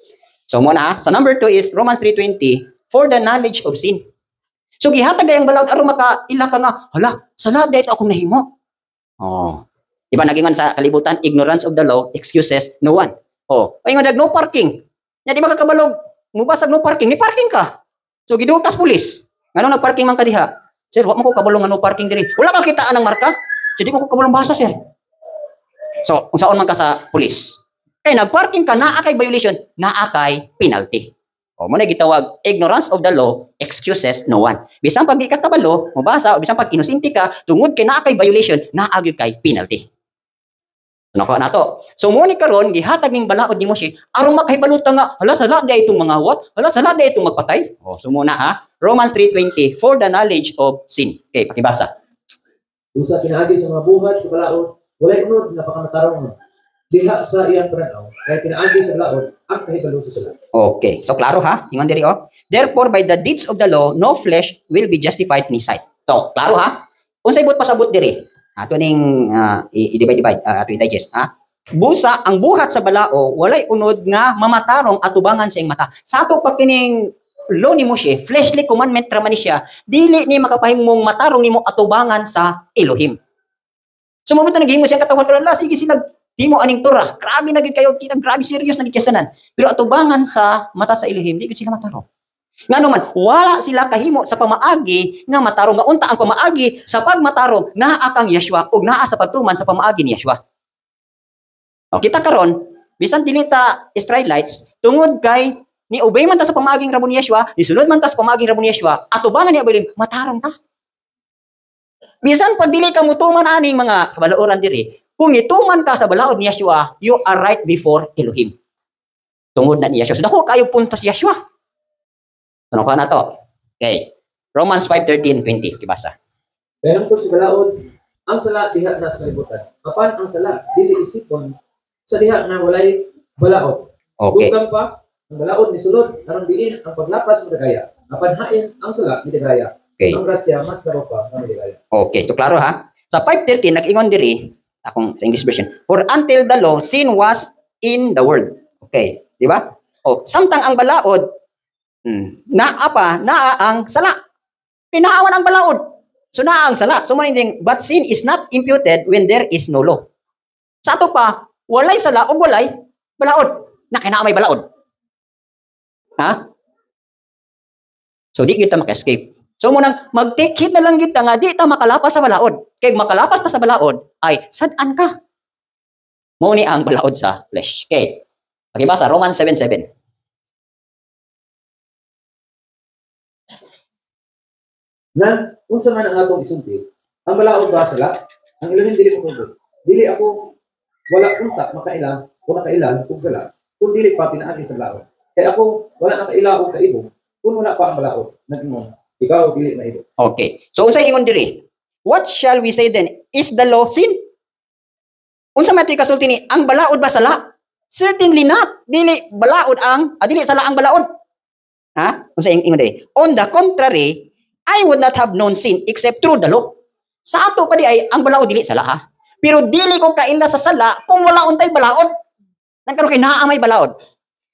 So muna sa number 2 is Romans 3:20, for the knowledge of sin. So gihatag ang balaod aron makaila ka nga, hala, sala dahil akong nahimo. Diba nagingon sa kalibutan, ignorance of the law excuses no one. Ay nga no parking. Nya di ba kakabalog, mubasag no parking, ni parking ka. So gidutas pulis. Ngano nagparking man ka diha? Sir, wa man ko kabalong nga no parking diri. Wala ka kitaan ang marka. So di ko kabalong basa, sir. So unsaon man ka sa pulis? Nagparking ka, naa kay violation, naa kay penalty. O mo na gitawag ignorance of the law excuses no one. Bisan pag di ka kabalo, mabasa o bisan pag inusinti ka tungod kay naa kay violation, naa gyud kay penalty. Nako na to. So mo ni karon gihatag ning balaod ni Moshe aron makahibalutan nga hala sala di itong mga wat, hala sala di itong magpatay. O so muna ha. Romans 3:20 for the knowledge of sin. Okay, pakibasa. Usa pinaagi sa mga buhat sa balaod, walay unod nga pakamatarong diha sa iyang pananaw, kay pinaagi sa balaod ang kahibalo sa sala. Okay. So klaro ha? Ingon diri oh. Therefore by the deeds of the law no flesh will be justified in his sight. So klaro ha? Unsay but pasabot diri? Ato ning i-divide ato i-digest ha. Busa ang buhat sa balao walay unod nga mamatarong atubangan sa iyang mata. Sa ato pa kining law ni Moshe, fleshly commandment ra man siya, dili ni makapahimong matarong nimo atubangan sa Elohim. Sumabot na naghimo siyang katawan pero sige sila himo aning Torah. Grabe na gid kayo, grabe serious na gid. Pero atubangan sa mata sa Elohim, di gid sila matarong. Ngano man, wala sila kahimo sa pamaagi nga matarong nga unta ang pamaagi sa pagmatarong naa kang Yeshua ug naa sa pagtuman sa pamaagi ni Yeshua. O kita karon, bisan dili ta Israelites tungod kay ni obey man ta sa pamaaging rabo ni Yeshua, isulod man ta sa pamaaging rabo ni Yeshua, atubangan ni Elohim, matarong ta. Bisan pag dili ka mutuman aning mga kabalooran diri, kung ituman ka sa balaod ni Yeshua, you are right before Elohim. Tungod na ni Yeshua. So dako kayo puntos Yeshua. Ano ka na to? Okay. Romans 5:13-20. Kibasa. Kaya hangtod sa balaod, ang sala diha na sa kalibutan. Apan ang sala dili isipon sa diha na walay balaod. Okay. Dugang pa ang balaod ni sulod aron diin ang paglapas mo dagaya. Apan hain ang sala ni dagaya. Okay. Ang grasya mas laro pa nga dagaya. Okay. So klaro ha? Sa 5:13 nag-ingon diri akong sa English version. For until the law sin was in the world. Okay, di ba? O samtang ang balaod naa ang sala. Pinaawan ang balaod. So naa ang sala. So meaning but sin is not imputed when there is no law. Sa ato pa walay sala o walay balaod. Na kay naa may balaod. Ha? So di kita maka-escape. So munang mag-take heed na lang kita nga di ta makalapas sa balaod. Kay makalapas ta sa balaod ay sad-an ka. Mao ni ang balaod sa flesh. Okay. Pakibasa Romans 7:7. Na unsa man ang atong isulti, ang balaod ba sala? Ang Elohim dili ko tungod. Dili ako wala unta makailang o nakailang kung sala. Kung dili pa pinaagi sa balaod. Kaya ako wala na kailang o kaibog kung wala pa ang balaod. Naging ikaw dili na ibo. Okay. So unsay ingon diri? What shall we say then? Is the law sin? Unsa man tuy kasulti ni ang balaod ba sala? Certainly not. Dili balaod ang dili sala ang balaod. Ha? Unsa ingon diri? On the contrary, I would not have known sin except through the law. Sa ato pa di ay ang balaod dili sala ha. Pero dili ko kaila sa sala kung wala untay balaod. Nagkaroon kay naa may balaod.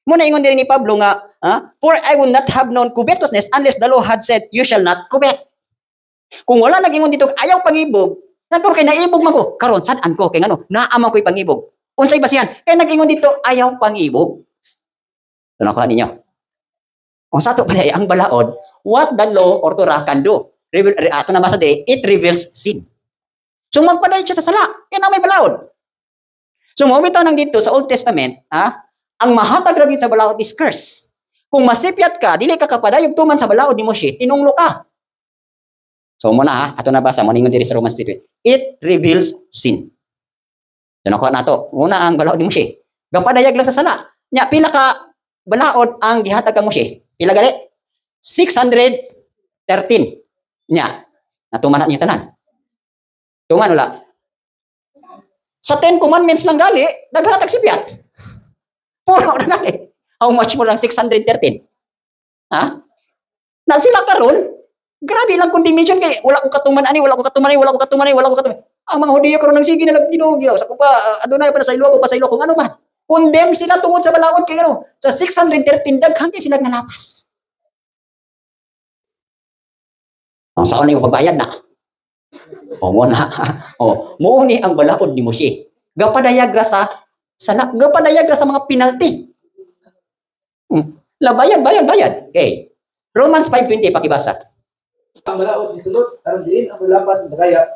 Muna ingon diri ni Pablo nga, for I would not have known covetousness unless the law had said, you shall not covet. Kung wala nag-ingon dito, ayaw pangibog, nagkaroon kay naibog man ko. Karon saan ko? Kay ngano? Naamang ko'y pangibog. Unsay basihan? Kay nag-ingon dito, ayaw pangibog. Ito na ko ninyo. Kung sa ato pala ay ang balaod, what the law or Torah can do. Ato na basa de, it reveals sin. So magpadayad siya sa sala, yan ang may balaod. So mabitaw nang dito sa Old Testament, ang mahatag ra gid sa balaod is curse. Kung masipyat ka, dili ka kapadayog tuman sa balaod ni Moshe, tinunglo ka. So muna ato na basa, maningon diri sa Romans 3:20. It reveals sin. Yan ako na to. Muna ang balaod ni Moshe. Gapadayag lang sa sala. Nya pila ka balaod ang gihatag kang Moshe? Pila gali? 613. Nya, natuman na niyo tanan. Tuman wala. Sa 10 commandments lang gali, naghatag sipyat. Puro na gali. How much mo lang 613? Ha? Na sila karon, grabe lang condemnation kay wala ko katuman ani, wala ko katuman. Ang mga Hudiyo karon nang sige na lang ginugilaw. Sa ko pa adunay pa sa ilo ko kung ano man. Condemn sila tungod sa balaod kay ano. Sa 613 daghang kay sila nalapas. Ang saan yung pagbayad na? O mo na. O, mo ni ang balaod ni Moshe. Gapadayag ra sa mga penalty. Bayad. Okay. Romans 5:20 pakibasa. Ang balaod ni sulod aron diin ang lapas ng dagaya.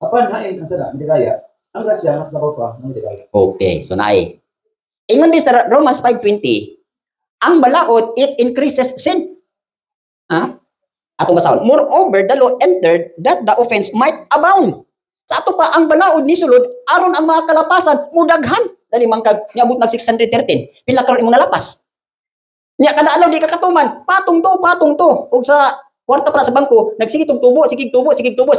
Apan hain ang sala ni dagaya. Ang grasya mas laro pa ng dagaya. Okay, so naay. Ingon din sa Romans 5:20, ang balaod, it increases sin. Ha? Atong basahon. Moreover, the law entered that the offense might abound. Sa ato pa, ang balaod ni sulod, aron ang mga kalapasan, mudaghan. Dali man kag, niabot nag 613. Pila karon imong nalapas. Niya kada alaw di ka katuman, patong to. Ug sa kwarta pa sa bangko, nagsigitog tubo, sigig tubo.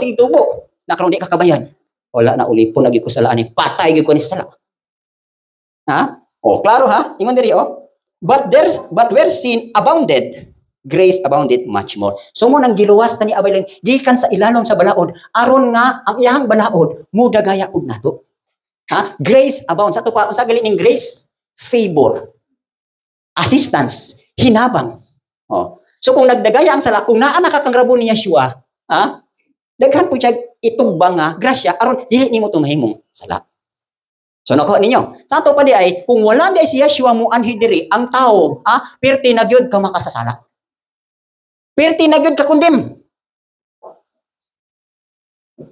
Nakaroon di ka kabayan. Wala na ulipon lagi ko sa laan ni. Patay gyud ko ni sala. Ha? Oh, klaro ha? Ingon diri oh. But where sin abounded, grace abounded much more. So mo nang giluwas ta ni Abay gikan sa ilalom sa balaod aron nga ang iyang balaod mudagaya ug nato. Ha? Grace abound. Sa to pa unsa gali ning grace? Favor. Assistance, hinabang. Oh. So kung nagdagaya ang sala, kung naa nakakangrabo ni Yeshua, ha? Daghan po siya itubang nga grasya aron dili nimo tumahimong sala. So nako ninyo, sa ato pa di ay kung wala di si Yeshua mo anhi diri ang tao, ha? Perti na gyud ka makasasala. Perti na gyud ka kondem.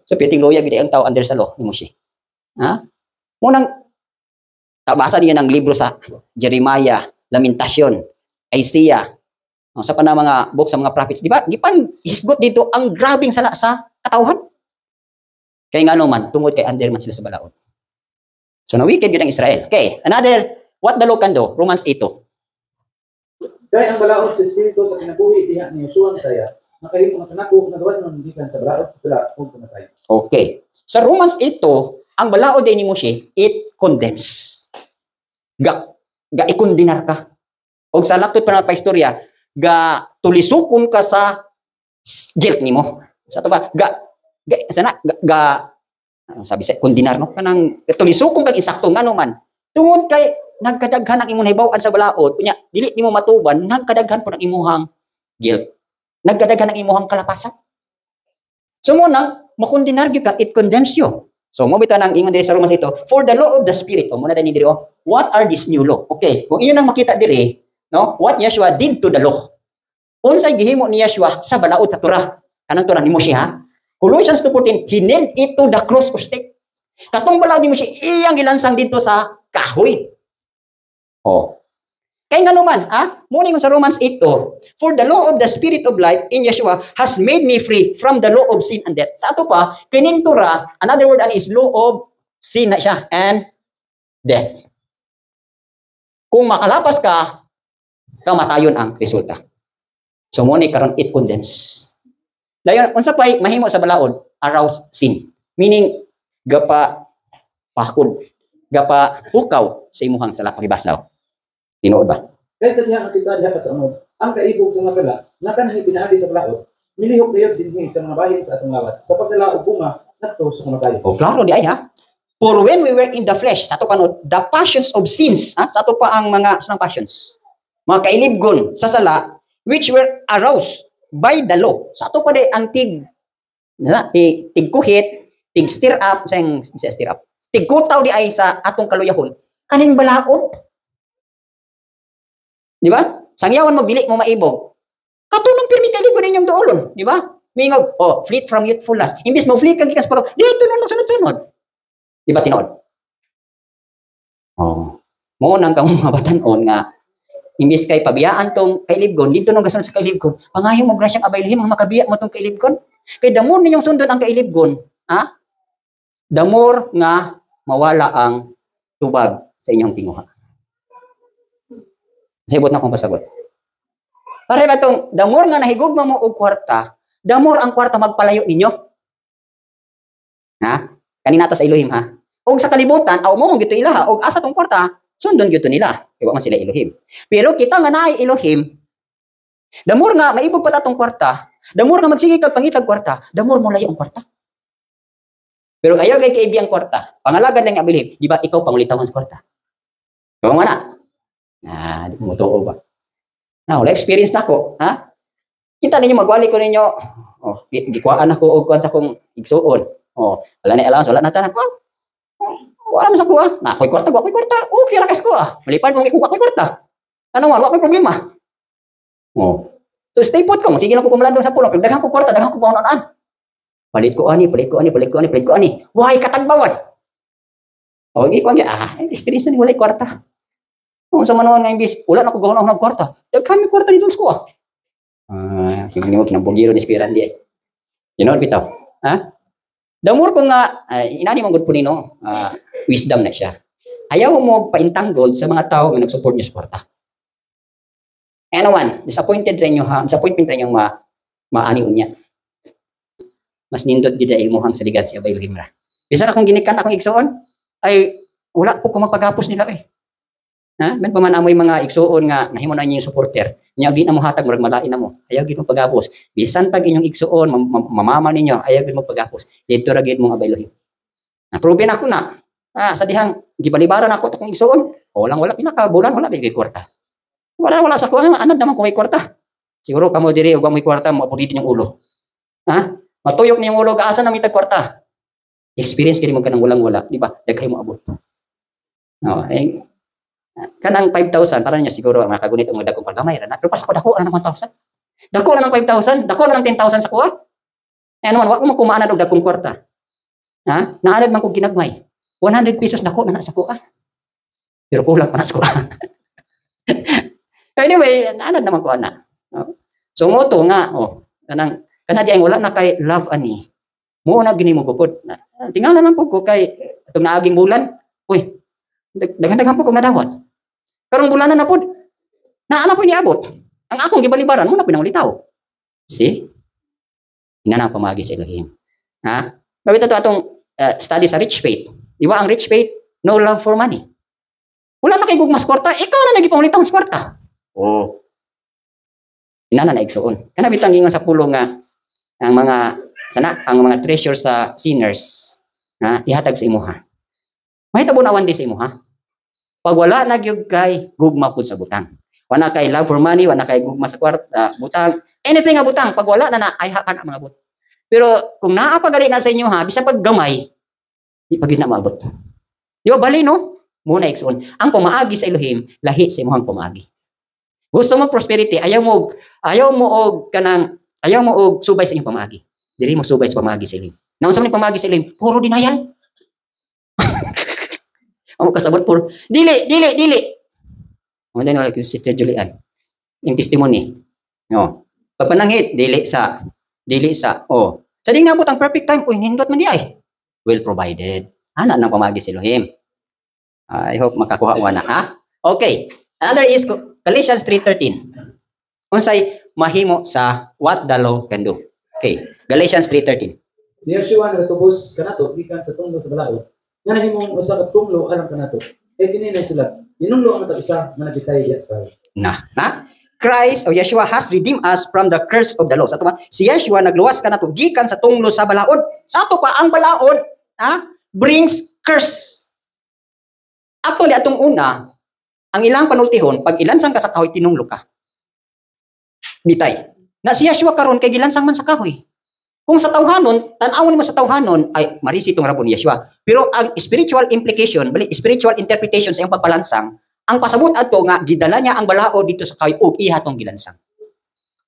So perting loya gid ang tao under sa law ni Moshe. Ha? Munang tabasa niyo ng libro sa Jeremiah, Lamentasyon, Isaiah, sa pa na mga book sa mga prophets, di ba? Di pa hisgot dito ang grabing sala sa katawhan. Kaya nga naman, tungod kay under man sila sa balaod. So na wicked yun ang Israel. Okay, another, what the law can do? Romans 8. Kaya ang balaod sa Espiritu sa kinabuhi diha ni Yeshua Mesaya, makahimo ang tanako nagawas ng gikan sa balaod sa sala ug kamatay. Okay. Sa Romans 8, ang balaod ay ni Moshe, it condemns. Ga ikondinar ka. O sa laktot pa na pa-istorya, ga tulisukon ka sa guilt nimo. Sa to ba? Sabi sa kondinar no kanang tulisukon kag insakto ngano man. Tungod kay nagkadaghan ang imong nahibaw-an sa balaod, kunya dili nimo matuban, nagkadaghan po ang imuhang guilt. Nagkadaghan ang imuhang kalapasan. So mo nang makondinar gyud ka, it condemns you. So mo bitaw nang ingon diri sa Romans ito, for the law of the Spirit. O muna dani diri oh. What are these new law? Okay, kung inyo nang makita diri, no? What Yeshua did to the law. Unsay gihimo ni Yeshua sa balaod sa Torah? Kanang Torah ni Moshe ha? Colossians 2:14, he nailed it to the cross or stake. Katong balaod ni Moshe iyang gilansang dito sa kahoy. Oh. Kay nga naman, ha? Muna sa Romans 8, for the law of the Spirit of life in Yeshua has made me free from the law of sin and death. Sa ato pa, kinin Torah, another word is law of sin na siya and death. Kung makalapas ka, kamatayon ang resulta. So muna karon it condemns. Dayon, unsa pay mahimo sa balaod, arouse sin. Meaning, gapa pakod, gapa hukaw sa imuhang sala pakibasaw. Tinuod ba? Kaya sa diha nakita diha sa unod, ang kaibog sa mga sala, nakanhi pinaagi sa balaod, milihok gayud dinhi sa mga bahin sa atong lawas, sa pagdala og bunga ngadto sa kamatayon. O klaro di ay ha. For when we were in the flesh, sa ato kanod, the passions of sins, ha? Sa ato pa ang mga sanang passions, mga kailibgon sa sala, which were aroused by the law. Sa ato pa di ang tig kuhit, tig stir up, tig kutaw di ay sa atong kaluyahon, kaning balaod. Di ba? Sangyawan mo, dili mo maibog. Katulong pirmi kalibon ninyong doolon. Di ba? Mingog, fleet from youthful lust. Imbis mo, fleet kang ikas pag, dito na sunod-sunod. Di ba tinood? Mo nang kang mga batanon nga, imbis kay pabiyaan tong kailibgon, dito nang gasunod sa kailibgon, pangayo mo grasyang abaylihim, ang makabiya mo tong kailibgon. Kay damor ninyong sundon ang kailibgon, ha? Damor nga mawala ang tubag sa inyong tinguha. Sibot na akong pasagot. Pare ba itong, damor nga nahigugma mo og kwarta, damor ang kwarta magpalayo ninyo. Ha? Kaninata sa Elohim ha? Og sa kalibutan, mo mong gito ilaha, og asa tong kwarta, sundon gito nila. Iwa man sila Elohim. Pero kita nga naay Elohim, damor nga maibog pa tatong kwarta, damor nga magsigig kag pangitag kwarta, damor mo layo ang kwarta. Pero ayaw kay kaibi ang kwarta. Pangalagad lang nga bilib, di ba ikaw pangulitawan sa kwarta? Kung mana? Di mo totoo ba? Now, experience na ko, ha? Kita ninyo, magwali ko ninyo, gikuhaan ako og kuan sa kong igsuon. Wala na allowance, wala na tanan. Wala man sa ko, na ako'y kwarta, okay ra kas ko, Malipan kung ikuha ko'y kwarta. Ano man, wala ko'y problema. So, stay put ko, sige lang ko pumalandong sa pulo, pero daghang ko kwarta, daghang ko paunan. Palit ko ani. Why katagbawan? Ikuha niya, experience na ni walay kwarta. Kung sa manuan nga imbis, wala na ko gahon ng kwarta. Daghan mi kwarta dito ko. Sige mo kinabugiro ni Spiran di. You know bitaw. Ha? Damor ko nga inani man gud po nino, wisdom na siya. Ayaw mo paintanggol sa mga tao nga nag-support niyo sa kwarta. Ano man, disappointed rin nyo ha, disappointment rin yung maani unya. Mas nindot gid ay imuhang saligan si Abay Himra. Bisa akong ginikan akong igsoon, ay wala po ko magpagapos nila eh. Ha? Ben pa man amoy mga igsoon nga nahimo na inyo yung supporter, nya gid na mo hatag murag malain na mo. Ayaw gid mo pagapos. Bisan pag inyong igsoon mamama ninyo, ayaw gid mo pagapos. Dito ra gid mong Abay Elohim. Naproven ako na. Sa dihang gibalibaran ako akong igsoon. Wala pinakabulan, wala bigay kwarta. Wala sa kuha, anad naman kung may kwarta. Siguro kamo diri ug may kwarta mo apuritin yung ulo. Ha? Matuyok ni yung ulo gaasa na mitag kwarta. Experience kini mo kanang walang-wala, di ba? Daghay mo abot. Kanang 5,000 para niya siguro makagunit ang dagkong paggamay ra na. Pero pas ko dako na ng 1,000. Dako na ng 5,000, dako na ng 10,000 sa kuha. Ano man wa ko makumaanad og dagkong kwarta. Ha? Naanad man ko ginagmay. 100 pesos dako na sa kuha. Pero kulang pa na sa kuha. Anyway, naanad naman ko ana. So moto nga kana di ang wala na kay love ani. Mo na gini mo gupod. Tingala man po ko kay itong naaging bulan. Uy, daghan po ko nadawat. Karong bulanan na po. Naana po niabot. Ang akong gibalibaran mo na pinangulitaw. See? Ina na pamagi sa Elohim. Ha? Gawin to atong study sa rich faith. Di ba ang rich faith? No love for money. Wala na kay gugmas kwarta. Ikaw na nagipangulitaw sa kwarta. Oh. Ina na igsoon. Kana bitang ingon sa pulong nga ang mga treasure sa sinners ihatag sa imuha. Mahitabo na one day sa imuha. Pag wala na gyud kay gugma pud sa butang. Wala kay love for money, wala kay gugma sa kwarta, butang, anything nga butang, pag wala na ay hakan ang mga but. Pero kung naa pa gali na sa inyo ha, bisan pag gamay, di pa gid na maabot. Di ba bali no? Muna igsoon. Ang pamaagi sa Elohim, lahi sa imong pamaagi. Gusto mo prosperity, ayaw mo og subay sa inyong pamaagi. Dili mo subay sa pamaagi sa Elohim. Naunsa man pamaagi sa Elohim, puro denial. Amo kasabot puro dili. Mo din si Sister Julian. Yung testimony. No. Pagpananghit dili sa sa ding nabot ang perfect time uy nindot man di ay. Well provided. Ana nang pamaagi sa Elohim. I hope makakuha mo na ha. Okay. Another is Galatians 3:13. Unsay mahimo sa what the law can do. Okay, Galatians 3:13. Si Yeshua nagatubos kanato gikan sa tunglo sa balaod. Nga nahimong usa ka tunglo alang kanato. Kini na sulat. Inunglo ang isa nga nagitay yes pa. Christ o Yeshua has redeemed us from the curse of the law. Sa tuma, si Yeshua nagluwas kanato gikan sa tunglo sa balaod. Sa ato pa ang balaod, brings curse. Ato li atong una, ang ilang panultihon pag ilansang ka sa kahoy tinunglo ka. Bitay. Na si Yeshua karon kay gilansang man sa kahoy. Kung sa tawhanon, tan-awon mo sa tawhanon ay marisi itong rabon ni Yeshua. Pero ang spiritual implication, spiritual interpretation sa iyong pagpalansang, ang pasabot ato nga gidala niya ang balao dito sa kahoy ug ihatong gilansang.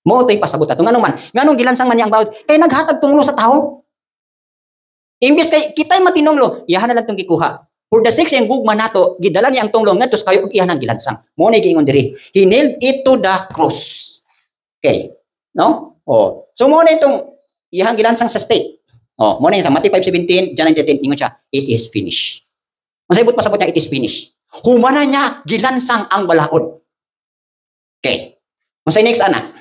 Mo toy pasabot ato nganuman, nganong gilansang man niya ang bawod kay naghatag tunglo sa tawo. Imbes kay kitay matinunglo, iyahan na lang tong gikuha. For the sake ang gugma nato, gidala niya ang tunglo ngadto sa kahoy ug iyahan ang gilansang. Mo na giingon diri, he nailed it to the cross. Okay. No? So mo na itong iyang gilansang sa state. Mo na sa Matthew 5:17, John 9:10 ingon siya, it is finished. Masaybot pasabot niya, it is finished. Humana niya gilansang ang balaod. Okay. Masay next ana.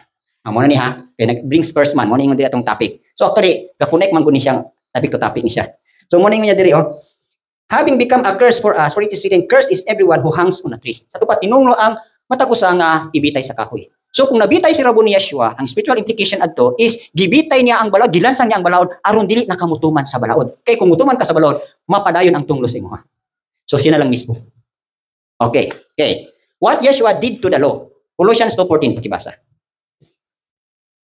Mo na ni ha. Kay nag-brings first man, mo na ingon diri atong topic. So actually, ga-connect man guni siyang topic to topic ni siya. So mo na ingon niya diri having become a curse for us, for it is written, cursed is everyone who hangs on a tree. Sa tupat tinunglo ang matakusa nga ibitay sa kahoy. So kung nabitay si Rabon ni Yeshua, ang spiritual implication adto is gibitay niya ang balaod, gilansang niya ang balaod aron dili nakamutuman sa balaod. Kay kung mutuman ka sa balaod, mapadayon ang tunglo sa imo. So sina lang mismo. Okay. What Yeshua did to the law. Colossians 2:14 pakibasa.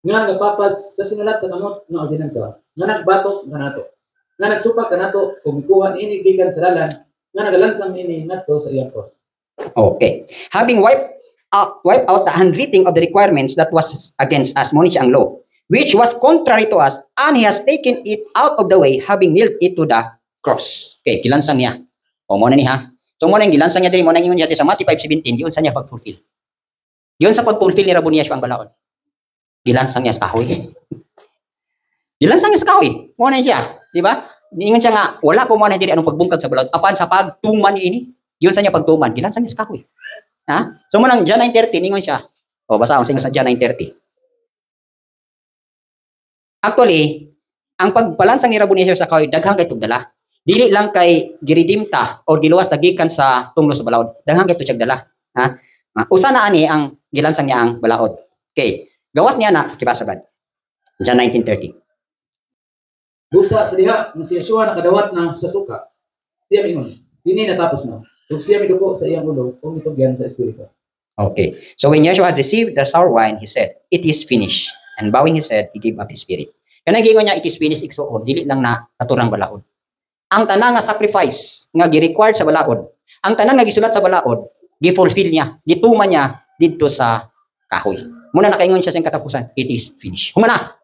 Nga nagapapas sa sinulat sa kamot nga ordinansa. Nga nagbatok kanato. Nga nagsupak kanato kung ikuha ini gikan sa dalan, nga nagalansang ini ngadto sa iyang cross. Okay. Having wipe out the handwriting of the requirements that was against us, monish ang law, which was contrary to us, and he has taken it out of the way, having nailed it to the cross. Okay, gilansang niya. Mo na ni ha. So mo nang gilansang niya diri mo nang ingon niya sa Matthew 5:17 yun sa niya pag-fulfill. Yun sa pag-fulfill ni Rabon Yeshua ang balaod. Gilansang niya sa kahoy. Gilansang niya sa kahoy. Mo na siya, di ba? Niingon siya nga wala ko mo na diri anong pagbungkag sa balaod apan sa pagtuman ini. Yun sa niya pagtuman, gilansang niya sa kahoy. Ha? So mo nang John 9:30 ningon siya. O basa sa John 9:30. Actually, ang pagpalansang ni Rabon Yeshua sa kahoy daghang kay tugdala. Dili lang kay giridimta o giluwas dagikan sa tunglo sa balaod. Daghang kay tusyag dala. Ha? Usa na ani ang gilansang niya ang balaod. Okay. Gawas niya na kibasabad. John 19:30. Dusa sa diha nga si Yeshua nakadawat na sa suka. Siya mingon, dini natapos na. Ug siya miduko sa iyang ulo ug mitugyan sa espiritu. Okay. So when Yeshua had received the sour wine, he said, "It is finished." And bowing his head, he gave up his spirit. Kanang giingon niya, "It is finished," igsuon, dili lang na katurang balaod. Ang tanan nga sacrifice nga gi-required sa balaod, ang tanan nga gisulat sa balaod, gi-fulfill niya, gituman niya didto sa kahoy. Muna nakaingon siya sa katapusan, it is finished. Humana.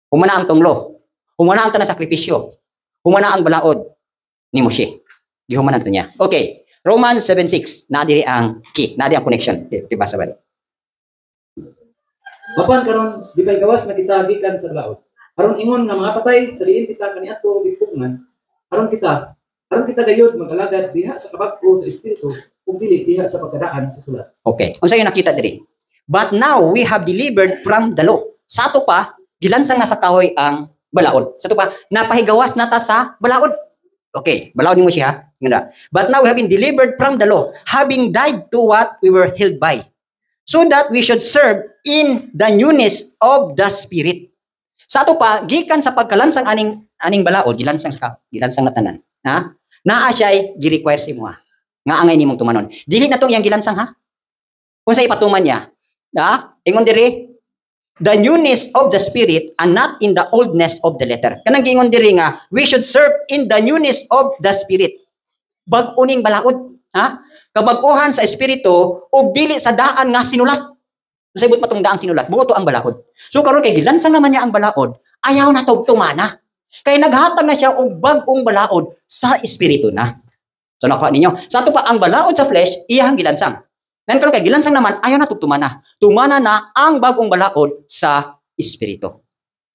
Humana ang tunglo. Humana ang tanan sakripisyo. Humana ang balaod ni Moshe. Gihumana to niya. Okay. Romans 7:6. Nadiri ang key, nadiri ang connection. Diba sa balik? Apan karon di pay gawas na kita gikan sa balaod. Aron ingon nga mga patay sa diin kita kaniadto gipugnan. Aron kita gayud mag-alagad diha sa kabag-o sa espiritu ug dili diha sa pagkadaan sa sulat. Okay. Unsa yung nakita diri? But now we have delivered from the law. Sa ato pa, gilansang na sa kahoy ang balaod. Sa ato pa, napahigawas nata sa balaod. Okay, balaod mo siya. Ngunda. But now we have been delivered from the law, having died to what we were held by, so that we should serve in the newness of the Spirit. Sa ato pa, gikan sa pagkalansang aning balaod, gilansang na tanan. Ha? Naa siya ay gi-require si mo. Nga angay nimong tumanon. Dili na tong iyang gilansang ha. Kung sa ipatuman niya, ha? Ingon diri, the newness of the Spirit and not in the oldness of the letter. Kanang giingon diri nga, we should serve in the newness of the Spirit. Bag-uning balaod, ha? Kabag-uhan sa espiritu ug dili sa daan nga sinulat. Sa ibut matong daang sinulat, buto ang balaod. So karon kay gilansang naman niya ang balaod, ayaw na tog tumana. Kay naghatag na siya og bag-ong balaod sa espiritu na. So nakuha ninyo, sa ato pa ang balaod sa flesh, iyang gilansang. Nan karon kay gilansang naman, ayaw na tog tumana. Tumana na ang bag-ong balaod sa espiritu.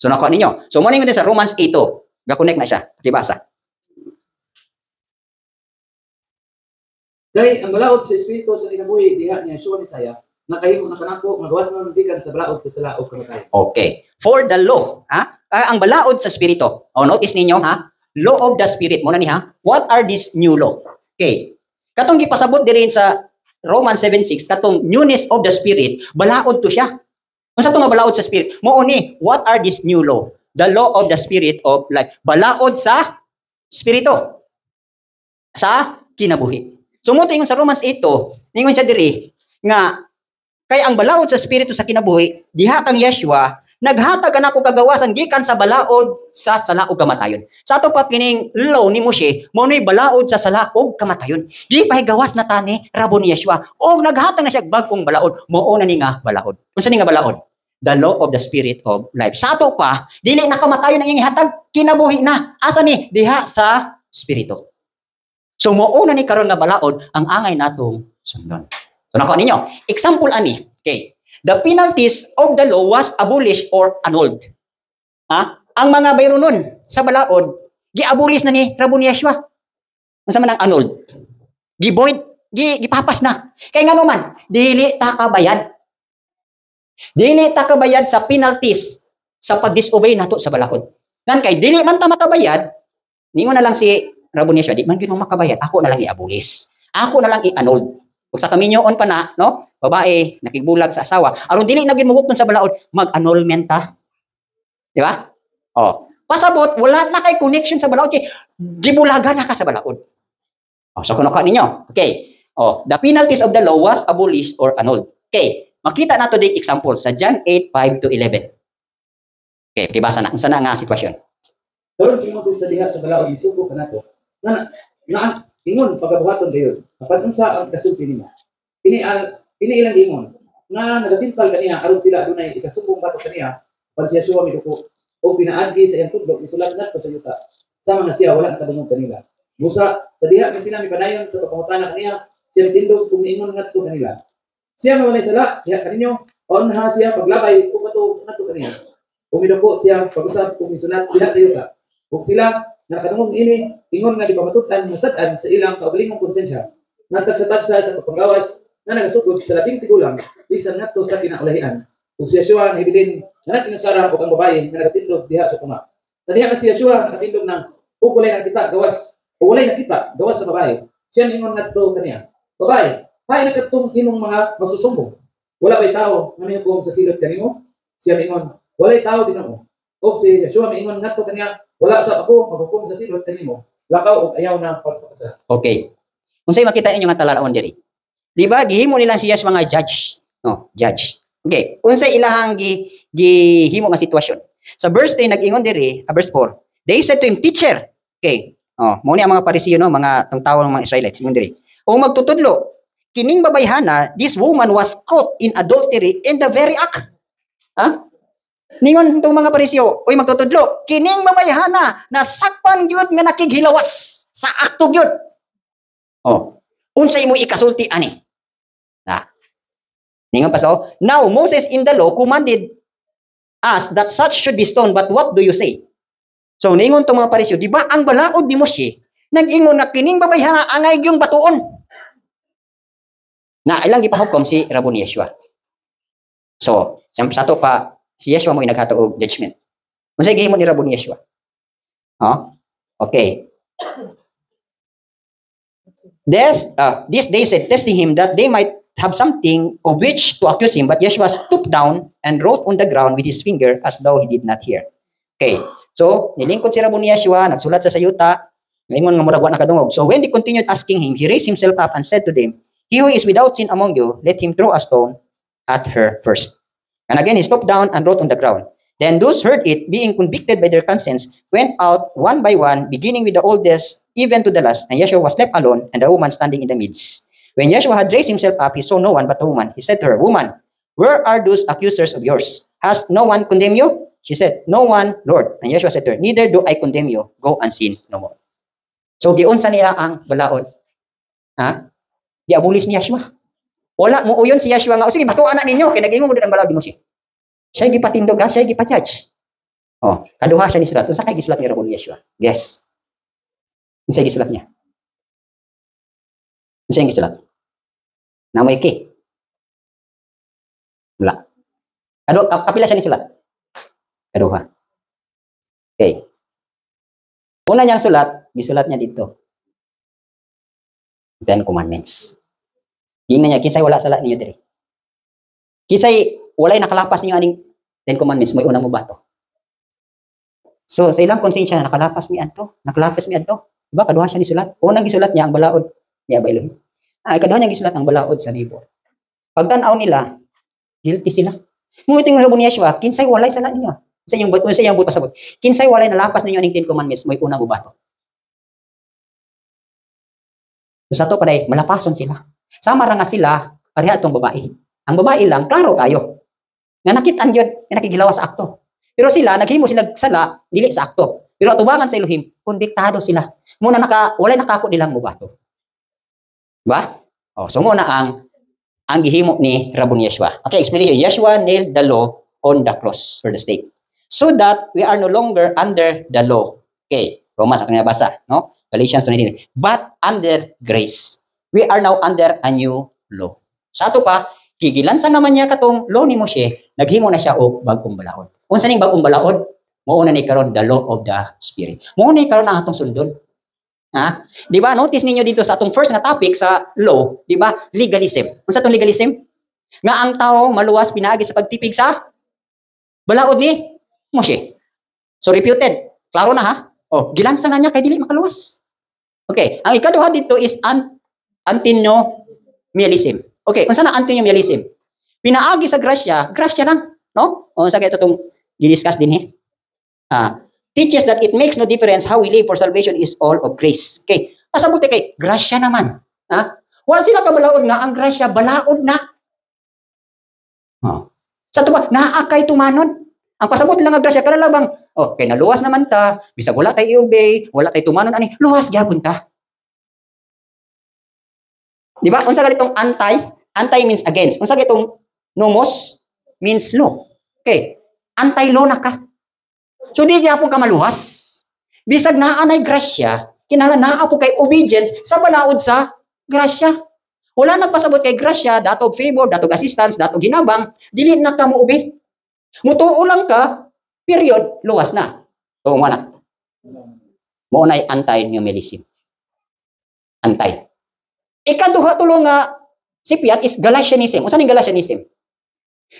So nakuha ninyo. So mo ning sa Romans 8, ga-connect na siya. Dibasa. Kay ang balaod sa espiritu sa kinabuhi diha ni Yeshua Mesaya nakahimo na kanako magawas na bigan sa balaod sa sala o kamatayon. Okay. For the law, ha? Ang balaod sa espiritu. Oh, notice ninyo, ha? Law of the spirit. Muna ni, ha? What are these new law? Okay. Katong gipasabot dirin sa Romans 7:6, katong newness of the spirit, balaod to siya. Unsa to nga balaod sa spirit? Mao ni, what are these new law? The law of the spirit of life. Balaod sa espiritu. Sa kinabuhi. Sumuto yung sa Romans 8, ningon siya diri nga kay ang balaod sa espiritu sa kinabuhi diha kang Yeshua naghatag kanako kagawasan gikan sa balaod sa sala ug kamatayon. Sa ato pa kining law ni Moshe mao nay balaod sa sala ug kamatayon. Di pa gawas na tani Rabon ni Yeshua og naghatag na siya bag-ong balaod mao na ni nga balaod. Unsa ni nga balaod? The law of the spirit of life. Sa ato pa dili na kamatayon ang iyang ihatag, kinabuhi na. Asa ni? Diha sa espiritu. So mouna ni karon nga balaod ang angay natong sundon. So nakuha ninyo. Example ani. Okay. The penalties of the law was abolished or annulled. Ha? Ang mga bayronon sa balaod gi-abolish na ni Rabon Yeshua. Unsa man ang annulled? Gi-void, gipapas na. Kay ngano man, dili ta kabayad. Dili ta kabayad sa penalties sa pag-disobey nato sa balaod. Nan kay dili man ta makabayad, ningon na lang si Rabon Yeshua, di man gyud makabayad, ako na lang i-abolish. Ako na lang i-annulled. Ug sa kaminyoon pa na, no? Babae nakigbulag sa asawa, aron dili na gyud mugukton sa balaod, mag-annulment ta. Di ba? Oh, pasabot wala na kay connection sa balaod kay gibulagan na ka sa balaod. Oh, so kuno ka ninyo. Okay. Oh, the penalties of the law was abolished or annulled. Okay. Makita nato di example sa John 8:5-11. Okay, tibasa na. Unsa na nga sitwasyon? Karon si Moses sa diha sa balaod isugo kanato. Nga ingon pagabuhaton kayo. Apan unsa ang kasulti nimo? Ini ilang ingon nga nagatimpal kaniya aron sila adunay ikasumbong bato kaniya pan siya suwa miduko o pinaagi sa iyang tudlok isulat ngadto sa yuta. Sama na siya wala nakadungog kanila. Musa, sa diha nga sila mipadayon sa pagpangutana kaniya, siya tindog kung niingon ngadto kanila. Siya mawalay sala, diha kaninyo, paunha siya paglabay kung ato ngadto kaniya. Umidoko siya pag-usap kung misunat diha sa yuta. Kung sila nakadungog ini, ingon nga di pamatutan masad-an sa ilang kaugalingong konsensya. Nagtagsa-tagsa sa pagpanggawas na nagasugod sa labing tigulang bisan ngadto sa kinaulahian. Kung si Yeshua na ibilin na natinusara o ang babae na nagatindog diha sa tuma. Sa diha na si Yeshua nakatindog ng kung walay nakita gawas o walay nakita gawas sa babae, siya ingon ngadto kaniya. Babae, hay nakatong imong mga magsusumbong. Wala ba'y tao nga mihukom sa silot kanimo? Siya ingon, walay tao din ako. O si Yeshua ingon ngadto kaniya, wala sa ako maghukom sa silot kanimo. Lakaw og ayaw na pagpakasa. Okay. Kung sa'yo makita inyo nga talaraon diri. Di ba? Gihimo nila siya mga judge. No, judge. Okay. Kung sa'yo ilahang gihimo nga sitwasyon. Sa verse 10, nag-ingon diri, verse 4, they said to him, teacher. Okay. Mo ni ang mga Parisiyo, no, mga tao ng mga Israelites, ingon diri. O magtutudlo, kining babayhana, this woman was caught in adultery in the very act. Ha? Ningon itong mga Parisiyo, oy magtutudlo, kining babayhana, nasakpan gyud nga nakighilawas sa akto gyud. Unsay mo ikasulti ani? Ningon pa so, now Moses in the law commanded us that such should be stoned, but what do you say? So ningon tong mga Parisiyo, di ba ang balaod ni Moshe nag-ingon na kining babayhana angay gyung batuon. Na ilang gipahukom si Rabon Yeshua. So, sa to pa si Yeshua mo naghato og judgment. Unsay gihimo ni Rabon Yeshua? Okay. This they said, testing him that they might have something of which to accuse him, but Yeshua stooped down and wrote on the ground with his finger as though he did not hear. Okay. So, nilingkod si Rabon Yeshua, nagsulat sa sayuta, ngayon nga murag wa nakadungog. So, when they continued asking him, he raised himself up and said to them, he who is without sin among you, let him throw a stone at her first. And again, he stooped down and wrote on the ground. Then those heard it, being convicted by their conscience, went out one by one, beginning with the oldest, even to the last. And Yeshua was left alone, and the woman standing in the midst. When Yeshua had raised himself up, he saw no one but the woman. He said to her, woman, where are those accusers of yours? Has no one condemned you? She said, no one, Lord. And Yeshua said to her, neither do I condemn you. Go and sin no more. So, giunsa niya ang balaod? Diabulis ni Yeshua. Wala mo uyon si Yeshua nga, o sige, batuan na ninyo, kaya nag-ingon mo din ang balaod mo siya. Siya gipatindog ha, siya gipajudge. Kaduha siya ni sulat. Unsa kay gisulat ni Rabon Yeshua? Yes. Unsa gisulat niya? Unsa gisulat? Namay ki. Wala. Kapila siya ni sulat? Kaduha. Okay. Una niyang sulat, gisulat niya dito. Ten Commandments. Tingnan niya, kinsay wala sala ninyo diri. Kinsay walay nakalapas ninyo aning Ten Commandments, may unang mo bato. So, sa ilang konsensya na nakalapas mi adto. Diba, kaduha siya ni sulat. Unang gisulat niya ang balaod ni Aba Elohim. Kaduha niya gisulat ang balaod sa libro. Pagtanaw nila, guilty sila. Ngunit yung Rabon Yeshua, kinsay walay sala ninyo. Sa iyong buto pasabot. Kinsay walay nalapas ninyo aning Ten Commandments, may unang mo bato. So, sa to paday, malapason sila. Sama ra nga sila, pareha itong babae. Ang babae lang, klaro tayo. Nga nakitaan yun, nga nakigilawa sa akto. Pero sila, naghimo sila sala, dili sa akto. Pero atubangan sa Elohim, konbiktado sila. Muna walay nakako nilang mubato. Diba? So muna ang gihimo ni Rabon Yeshua. Okay, explanation. Yeshua nailed the law on the cross for the state. So that we are no longer under the law. Okay, Romans, ako nabasa, no? Galatians 2:19. But under grace. We are now under a new law. Sa ato pa, kigilansan naman niya katong law ni Moshe, naghimo na siya og bagong balaod. Unsa ning bagong balaod? Mauna ni karon the law of the Spirit. Mauna ni karon ang atong sundon. Di ba? Notice ninyo dito sa atong first na topic sa law, di ba? Legalism. Unsa tong legalism? Nga ang tao maluwas pinaagi sa pagtipig sa balaod ni Moshe. So reputed. Klaro na ha? Gilansan na niya kay dili makaluwas. Okay, ang ikaduha dito is antinomianism. Okay, unsa na antinomianism? Pinaagi sa grasya lang, no? O sa kay itong di-discuss din teaches that it makes no difference how we live, for salvation is all of grace. Okay, pasabuti kay grasya naman. Wala sila kabalaod nga ang grasya balaod na. Sa tuwa, naakay tumanon. Ang pasabot lang nga grasya, kalalabang, kay naluwas naman ta, bisag wala tayo i-obey, wala tayo tumanon, luwas gyapon ta. Di ba? Unsa ganitong anti? Anti means against. Unsa ganitong nomos means law. Okay. Anti-law na ka. So di gyapon ka maluwas. Bisag naa nay grasya, kinahanglan naa po kay obedience sa balaod sa grasya. Wala nagpasabot kay grasya, datog favor, datog assistance, datog ginabang, dili na ka mo obey. Mutuo lang ka, period, luwas na. So mo na. Mo nay anti-numelism. Anti. Ikaduha tulo nga sipiat is Galatianism. Unsa ning Galatianism?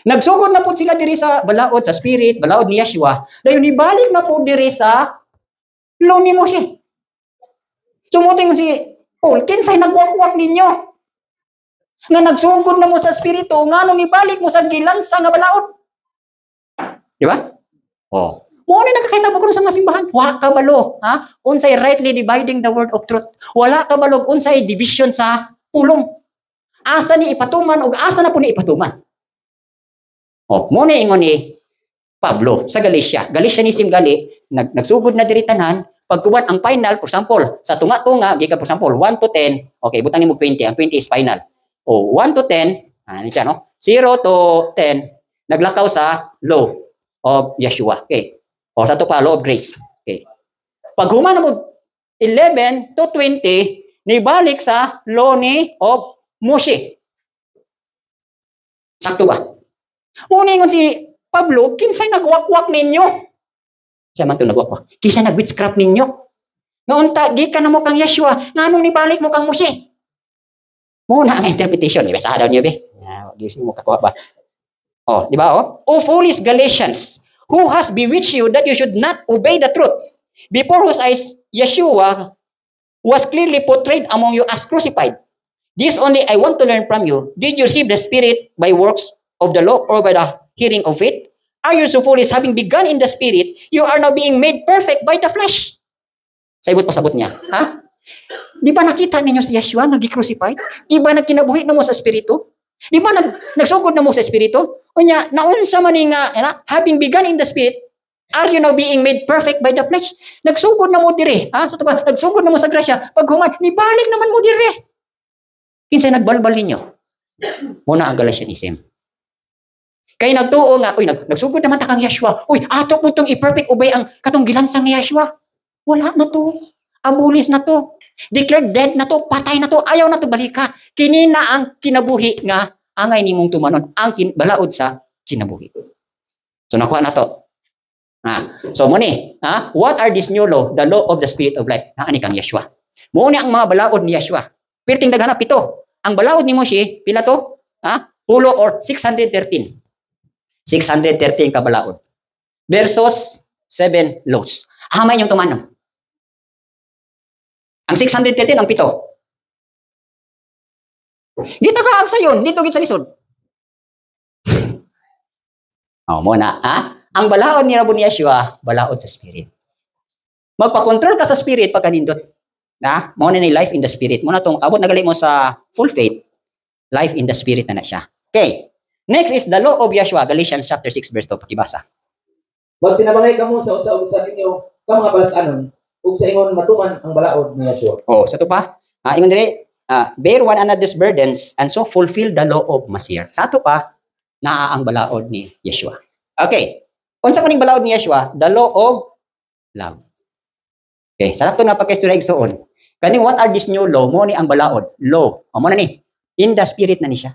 Nagsugod na po sila diri sa balaod sa spirit, balaod ni Yeshua. Dayon ibalik na po diri sa law ni Moshe. Sumuting si Paul, kinsay nagwakwak ninyo? Nga nagsugod na mo sa spirito, nganong ibalik mo sa gilansa nga balaod? Di ba? Oh. Mo ni nakakita ko sa mga simbahan. Wa ka balo, ha? Unsay rightly dividing the word of truth. Wala ka balog unsay division sa pulong. Asa ni ipatuman ug asa na po ni ipatuman. Oh, mo ni ingon ni Pablo sa Galatia. Galatianism gali nagsugod na diri tanan. Pagkuban ang final, for example, sa tunga-tunga, gikan for example 1 to 10. Okay, butang nimo 20. Ang 20 is final. O 1 to 10, ano siya, no? 0 to 10 naglakaw sa law of Yeshua. Okay. O sa to pa law of grace. Okay. Pag human mo 11 to 20 nibalik sa law ni of Moshe. Sakto ba? Muna ingon si Pablo, kinsay nagwakwak ninyo? Siya man ito nagwakwak. Kinsay nag-witchcraft ninyo? Ngayon, gikan na mo kang Yeshua, nganong nibalik mo kang Moshe? Muna ang interpretation. Ibasa daw niyo, be. Gising mo kakuha ba? Oh, di ba, oh? O foolish Galatians, who has bewitched you that you should not obey the truth, before whose eyes Yeshua was clearly portrayed among you as crucified. This only I want to learn from you. Did you receive the Spirit by works of the law or by the hearing of faith? Are you so foolish, having begun in the Spirit, you are now being made perfect by the flesh? Saibot pasabot niya. Ha? Di ba nakita ninyo si Yeshua nag-crucified? Di ba nagkinabuhi na mo sa Espiritu? Di ba nagsugod na mo sa Espiritu? O niya, naunsa man nga, having begun in the Spirit, are you now being made perfect by the flesh? Nagsugod na mo dire. Ha? Sa tuba, nagsugod na mo sa grasya. Pag human, nibalik naman mo dire. Kinsay nagbalbal ninyo? Muna ang Galatianism. Kaya nagtuo nga, uy, nagsugod naman ta kang Yeshua. Uy, ato po itong i-perfect obey ang katong gilansang ni Yeshua. Wala na to. Abulis na to. Declared dead na to. Patay na to. Ayaw na to balika. Kini na ang kinabuhi nga angay ni mong tumanon. Ang balaod sa kinabuhi. So nakuha na to. So muni, what are this new law? The law of the Spirit of life. Ani kang Yeshua. Muni ang mga balaod ni Yeshua. Pirting daghana 7. Ang balaod ni Moshe, pila to? Pulo or 613. 613 ka balaod. Versus 7 laws. Hamay yung tumanon. Ang 613 ang 7. Dito ka sayon, dito gid sa lisod. Muna, ang balaod ni Rabbi Yeshua, balaod sa spirit. Magpa-control ka sa spirit pagkanindot. Mo na ni life in the spirit. Mo na tong abot nagali mo sa full faith, life in the spirit na siya. Okay. Next is the law of Yeshua, Galatians chapter 6 verse 2, pakibasa. Wag tinabangay kamo sa usa-usa ninyo ka mga balasanon ug sa ingon matuman ang balaod ni Yeshua. Sa to pa. Ingon diri, bear one another's burdens and so fulfill the law of Masir. Sa to pa, naa ang balaod ni Yeshua. Okay. Unsa man ning balaod ni Yeshua? The law of love. Okay, sarap to na pagka-istorya igsoon. Kani what are this new law? Mo ni ang balaod. Law. Mo na ni. In the spirit na ni siya.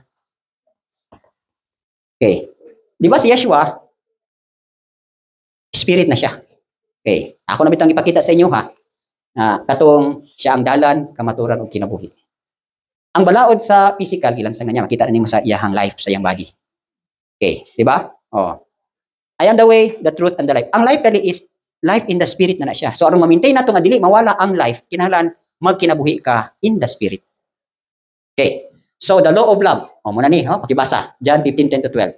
Okay. Di ba si Yeshua? Spirit na siya. Okay. Ako na bitang ipakita sa inyo ha. Katong siya ang dalan, kamaturan o kinabuhi. Ang balaod sa physical, ilang sa niya, makita na mo sa iyahang life, sa iyang body. Okay. Di ba? I am the way, the truth, and the life. Ang life kali is life in the spirit na siya. So, aron ma-maintain na ito nga dili, mawala ang life, kinahanglan magkinabuhi ka in the spirit. Okay. So, the law of love. Muna ni, pakibasa. John 15:10-12.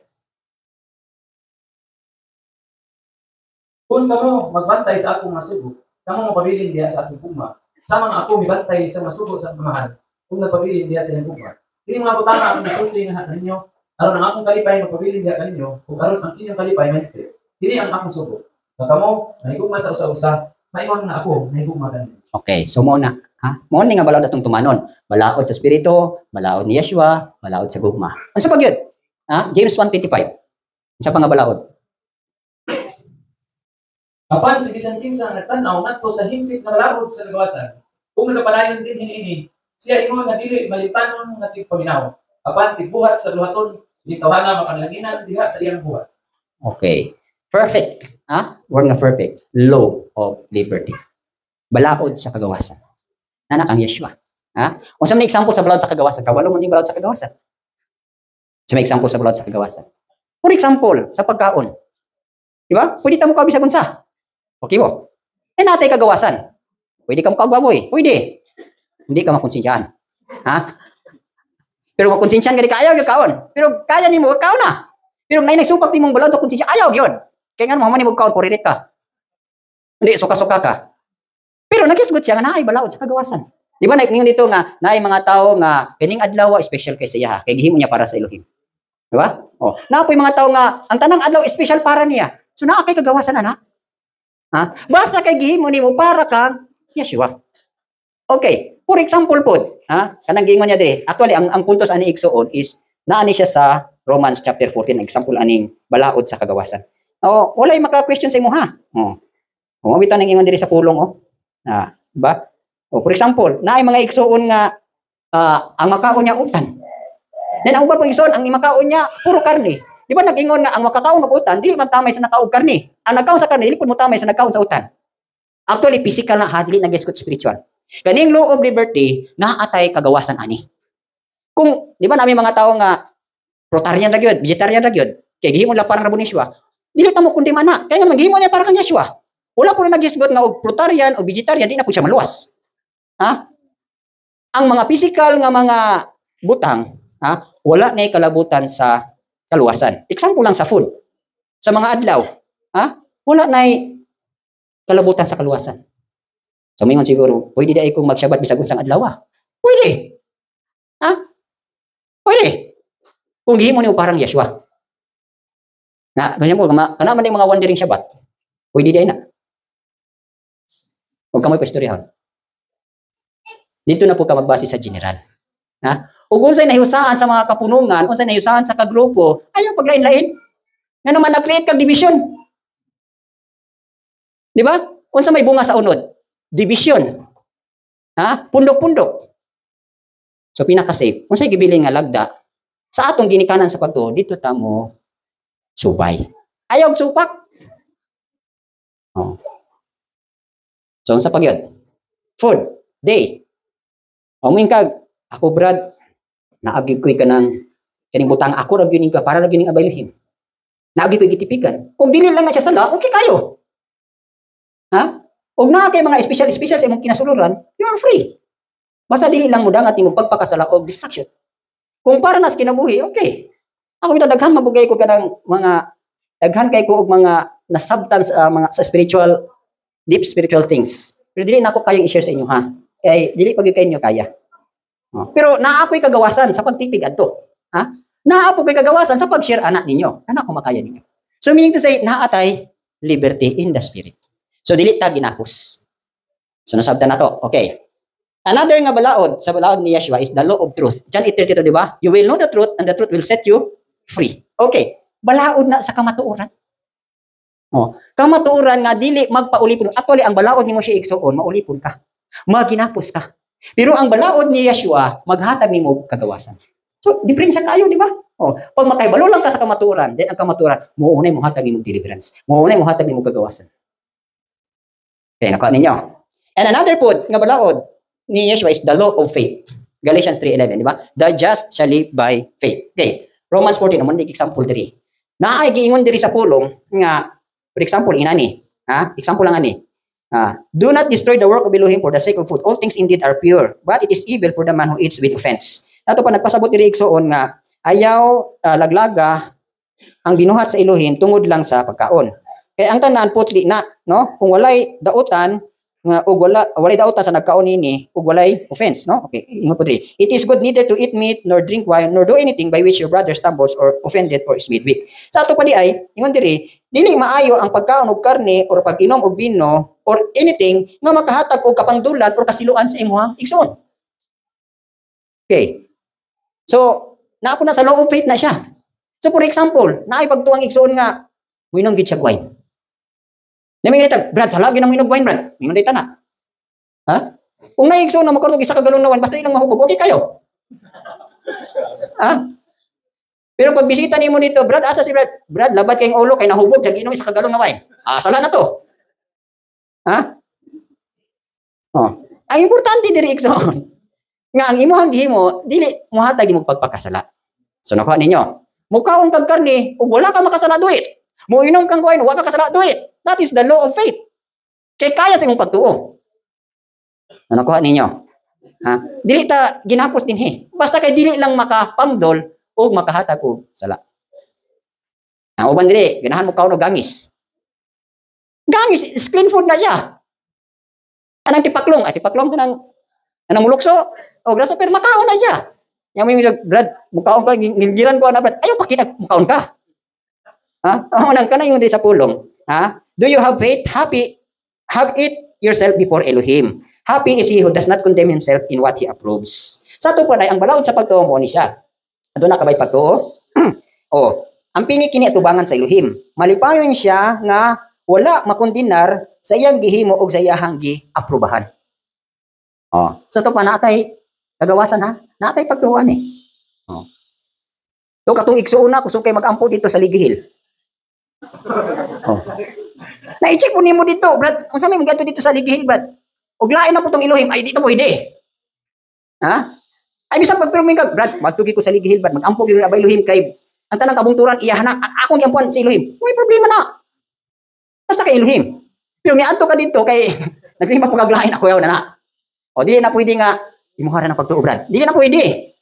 Kung kamo magbantay sa akong masugo, kamo mapabilin diha sa akong pugma. Sa mga ako mibantay sa masugo sa pamahan, kung nagpabilin diha sa iyang pugma. Kini mga butang akong gisulti nga ninyo, aron ang akong kalipay mapabilin diha kaninyo, ug aron ang inyong kalipay mahigit. Kini ang akong sugo. Kamo nahigugma sa usa-usa, maingon nga ako nahigugma kaninyo. Okay, so muna. Ha? Mo ni nga balaod atong tumanon. Balaod sa spirito, balaod ni Yeshua, balaod sa gugma. Ano sa pagyud? Ha? James 1:25. Sa pa nga balaod. Apan sa bisan kinsa nga tan-aw ngadto sa himpit nga balaod sa kagawasan. Kung nagapadayon din hiniini, siya ingon nga dili malitanon nga tigpaminaw. Apan tigbuhat sa luhaton, di tawhana mapanlaginan diha sa iyang buhat. Okay. Perfect. Ha? Word nga perfect. Law of liberty. Balaod sa kagawasan. Nanak ang Yeshua. Ha? Kung sa may example sa balaod sa kagawasan, kawalo mo din balaod sa kagawasan. Sa may example sa balaod sa kagawasan. For example, sa pagkaon. Di ba? Pwede tamo ka bisag unsa. Okay mo? Eh natay kagawasan. Pwede ka makagbaboy. Pwede. Hindi ka makonsensyahan. Ha? Pero makonsensyahan ka di ka ayaw yung kaon. Pero kaya ni mo, kaon na. Pero na nagsupak ni mong balaod sa konsensya, ayaw yun. Kaya nga mo, ni mo kaon, puririt ka. Hindi, suka-suka ka. Pero nagisgot siya nga naay balaod sa kagawasan. Di ba naingon dito nga, naay mga tao nga, kining adlaw, special kay siya, kay gihimo niya para sa Elohim. Di ba? Oh, naapoy mga tao nga, ang tanang adlaw, special para niya. So naa kay kagawasan, ana? Ha? Basta kay gihimo nimo para kang Yeshua. Okay, for example po, ha? Kanang giingon niya diri. Actually, ang puntos ani igsuon is naani siya sa Romans chapter 14, example aning balaod sa kagawasan. Oh, walay maka-question sa imo ha. Oh. Oh, bitan nang ingon diri sa pulong oh. Ba? Oh, for example, naay mga igsuon nga ang makaon niya utan. Then ang uban po igsuon ang makaon niya puro karne. Di ba nag-ingon nga ang makakaon ng utan, di man tamay sa nakaog karne. Ang nagkaon sa karne, dili pud mo tamay sa nagkaon sa utan. Actually, physical na ha, dili nag-escort spiritual. Kaning law of liberty, naatay kagawasan ani. Kung, di ba namin mga tao nga, protarian ra gyud, vegetarian ra gyud, kay gihimo la parang rabon ni Yeshua, dili ta mo kundi mana. Kaya nga gihimo niya para kang Yeshua. Wala po na nag-escort nga og protarian o vegetarian, di na po siya maluwas. Ha? Ang mga physical nga mga butang, ha, wala na kalabutan sa kaluwasan. Example lang sa food. Sa mga adlaw, ha? Wala na kalabutan sa kaluwasan. So, mingon siguro, pwede na ikong magsabat bisag unsang adlaw. Pwede. Ha? Pwede. Kung gihimo niyo parang Yeshua. Na, ganyan mo, kana man yung mga wandering sabat, pwede di na. Huwag ka mo'y pastoryahan. Dito na po ka magbase sa general. Ha? Ug unsay nahiusahan sa mga kapunungan, unsay nahiusahan sa kagrupo, ayaw paglain-lain. Nga naman nag-create kag division. Di ba? Unsa may bunga sa unod? Division. Ha? Pundok-pundok. So pinaka-safe. Unsay gibiling nga lagda sa atong ginikanan sa pagtuo, dito ta mo subay. Ayaw supak. Oh. So unsa pa gyud? Food, day. Amin kag ako Brad, naagi ko'y kanang kaning butang ako ra gyud ka para ra gyud abayluhin. Naagi ko'y gitipikan. Kung dili lang na siya sala, okay kayo. Ha? Og na kay mga special sa imong kinasuluran, you are free. Basta dili lang mo dangat imong pagpakasala og distraction. Kung para nas kinabuhi, okay. Ako ito daghan mabugay ko kanang mga daghan kay ko og mga na substance mga sa spiritual deep spiritual things. Pero dili na ako kayong i-share sa inyo ha. Eh dili pag kayo kaya. Pero naapoy kagawasan sa pagtipig adto. Ha? Naapoy kagawasan sa pag-share anak ninyo. Ana ko makaya ninyo. So meaning to say, naatay liberty in the spirit. So dili ta ginakos. So nasabtan na to. Okay. Another nga balaod sa balaod ni Yeshua is the law of truth. John 8:32, di ba? You will know the truth and the truth will set you free. Okay. Balaod na sa kamatuoran. Oh, kamatuoran nga dili magpaulipon. Actually ang balaod nimo siya igsuon, maulipon ka. Maginapos ka. Pero ang balaod ni Yeshua, maghatag nimo kagawasan. So, diferensya kayo, di ba? Oh, pag makaibalo lang ka sa kamatuoran, then ang kamatuoran, mounay mo hatag nimo deliverance. Mounay mo hatag nimo kagawasan. Okay, nakuha ninyo. And another po, nga balaod ni Yeshua is the law of faith. Galatians 3:11, di ba? The just shall live by faith. Okay, Romans 14, naman dig example diri. Naay giingon diri sa pulong nga, for example, inani. Ha? Example lang ani. Do not destroy the work of Elohim for the sake of food. All things indeed are pure, but it is evil for the man who eats with offense. Nato pa nagpasabot diri igsoon nga ayaw laglaga ang binuhat sa Elohim tungod lang sa pagkaon. Kaya ang tanan putli na, no? Kung walay dautan nga ug walay dautan sa nagkaon nini ug walay offense, no? Okay, ingon po diri. It is good neither to eat meat nor drink wine nor do anything by which your brother stumbles or offended or is made weak. Sa ato pa di ay ingon diri dili maayo ang pagkaon og karne or pag-inom og bino or anything nga makahatag og kapangdulan or kasiluan sa imong igsoon. Okay. So, naako na sa law of faith na siya. So, for example, naay pagtuang igsoon nga, muinom gid siya wine. Nami nitag, Brad, salagi na muinom wine, Brad. Mingon dayta na. Ha? Kung naigsoon na makarog isa ka galon na wine, basta ilang mahubog, okay kayo. Ha? Pero pag bisita nimo dito, Brad, asa si Brad? Brad, labat kayong ulo, kay nahubog, jag inom isa ka galon na wine. Sala na to. Ha? Oh. Ang importante diri igsoon, nga ang imong gihimo, dili mohatag imong pagpakasala. So nakuha ninyo, mukaon kag karne, ug wala ka makasala duit. Moinom kang wine, wala ka kasala duit. That is the law of faith. Kay kaya sa imong pagtuo. Nakuha ninyo. Ha? Dili ta ginapos dinhi. Basta kay dili lang makapangdol o makahatag og sala. Ang uban dili, ganahan mo kaon og gangis. Gangis is clean food na siya. Anang tipaklong, tipaklong to nang mulukso o graso pero makaon na siya. Yang may Brad, mukaon ka ngigiran ko na Brad. Ayo pakita mukaon ka. Ha? Nang kana yung di sa pulong. Ha? Do you have faith? Have it yourself before Elohim. Happy is he who does not condemn himself in what he approves. Sa to po ay ang balaod sa pagtuo mo ni siya. Ado na kabay pagtuo. Ang pingi kini atubangan sa Elohim. Malipayon siya nga wala makondinar sa iyang gihimo og sa iyang giaprubahan. Sa to pa natay kagawasan ha. Natay pagtuuan eh. So katong igsuon na kusog kay magampo dito sa Ligihil. Na-check po nimo dito, Brad. Unsa may magato dito sa Ligihil, Brad? Og lain na po tong Elohim, ay dito pwede. Ha? Ay bisan pagpirmi ka, Brad, magtugi ko sa Ligihil, Brad. Magampo gyud na ba Elohim kay ang tanang kabungturan iya na ako giampuan si Elohim. May problema na. Basta kay Elohim. Pero miadto ka dito kay nagsimba po kaglain ako yaw na. O dili na pwede nga imuhara na pagtuo, Brad. Dili na pwede.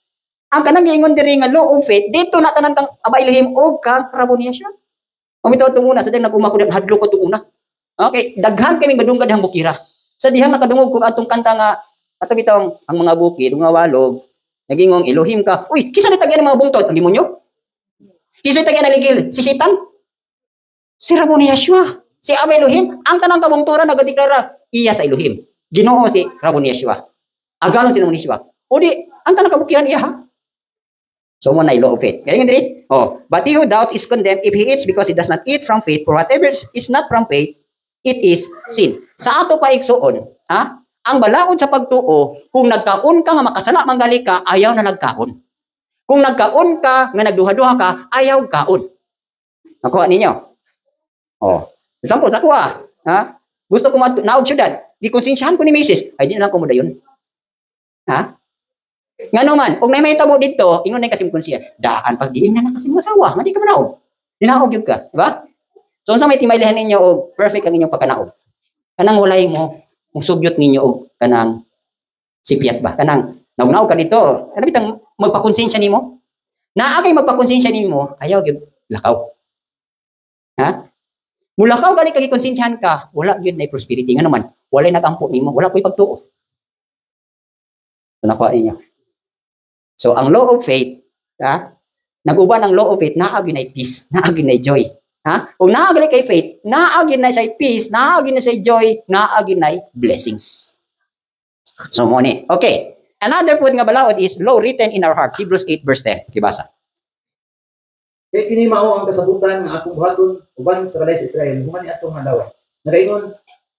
Ang kanang giingon diri nga law of faith, dito na tanan kang aba Elohim og kang raboniasyon. Umitaw ito muna, sa dihang nag-uma ko, hadlo ko ito una. Okay, daghan kami madunggad ang bukira. Sa dihang nakadungog ko atong kanta nga, katabitang ang mga bukid, mga walog, nagingong Elohim ka. Uy, kisa na tagyan ng mga bungtot, ang demonyo? Kisa na tagyan ng ligil, si Satan? Si Raboni Yeshua, si Aba Elohim, ang tanang kabungturan nagadeklara, iya sa Elohim. Ginoo si Raboni Yeshua. Agalon si Raboni Yeshua. O di, ang tanang kabukiran iya ha? So, mo na law of faith. Kaya nga diri? But he who doubts is condemned if he eats because he does not eat from faith. For whatever is not from faith, it is sin. Sa ato pa igsuon, ha? Ang balaod sa pagtuo, kung nagkaon ka nga makasala manggali ka, ayaw na nagkaon. Kung nagkaon ka nga nagduha-duha ka, ayaw kaon. Nakuha ninyo? Example, sa kuha, ha? Gusto ko naog syudad, di konsensyahan ko ni Mrs. Ay, di na lang ko mo dayon. Ha? Nga naman, kung may tabo dito, ingon na kasi konsiya, daan pag diin na kasi masawa, nga di ka manaog. Dinaog yun ka, di ba? So, sa may timaylihan ninyo, og perfect ang inyong pagkanaog. Kanang walay mo, kung sugyot ninyo, og kanang sipiat ba? Kanang, naog ka dito, ano bitang magpakonsensya nimo? Naagay magpakonsensya nimo, ayaw yun, lakaw. Ha? Mulakaw gali kag konsensyahan ka, wala yun na prosperity. Nga naman, walay nagampo nimo, wala ko'y pagtuo. So, nakuha ninyo. So, ang law of faith, nag-uban ang law of faith, naagin ay peace, naagin ay joy. Ha? Kung naagin kay faith, naagin na say peace, naagin na say joy, naagin na blessings. So, muna. Okay. Another point nga balaod is law written in our hearts. Hebrews 8 verse 10. Kibasa. Kaya kini mao ang kasabutan nga akong buhaton uban sa balay sa Israel, human ni atong halawan. Nagaingon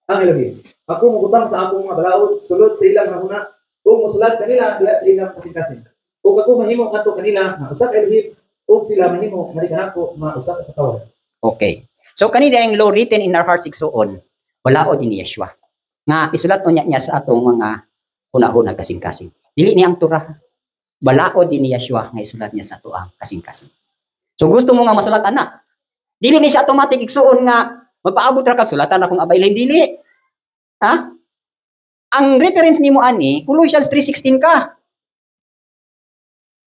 ang Elohim. Ako mugutang sa akong mga balaod, sulod sa ilang nahuna, kung musulat kanila diha sa ilang kasing-kasing. Ug ako mahimo ato kanila nga usa ka Elohim, ug sila mahimo nga ako nga usa ka katawan. Okay. So kanina ang law written in our hearts igsuon, balaod ni Yeshua. Nga isulat niya sa atong mga una-una kasing-kasing. Dili niya ang Torah. Balaod ni Yeshua nga isulat niya sa atoang kasing-kasing. So gusto mo nga masulat ana. Dili ni siya automatic igsuon nga magpaabot ra kag sulatan akong abay lang dili. Ha? Ang reference nimo ani Colossians 3:16 ka.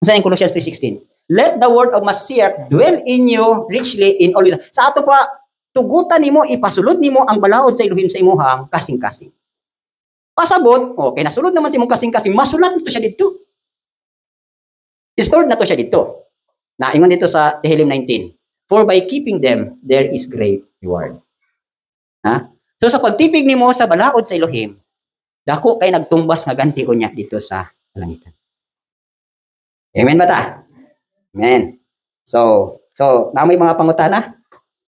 Sa Colossians 3:16. Let the word of Messiah dwell in you richly in all. Sa ato pa tugutan nimo ipasulod nimo ang balaod sa Elohim sa imuhang kasing-kasing. Pasabot, okay, nasulod naman si imong kasing-kasing, masulat nito siya dito. Stored na to siya dito. Naingon dito sa Tehillim 19. For by keeping them, there is great reward. Ha? So sa pagtipig nimo sa balaod sa Elohim, dako kay nagtumbas nga ganti unya dito sa kalangitan. Amen ba ta? Amen. So, na may mga pangutana?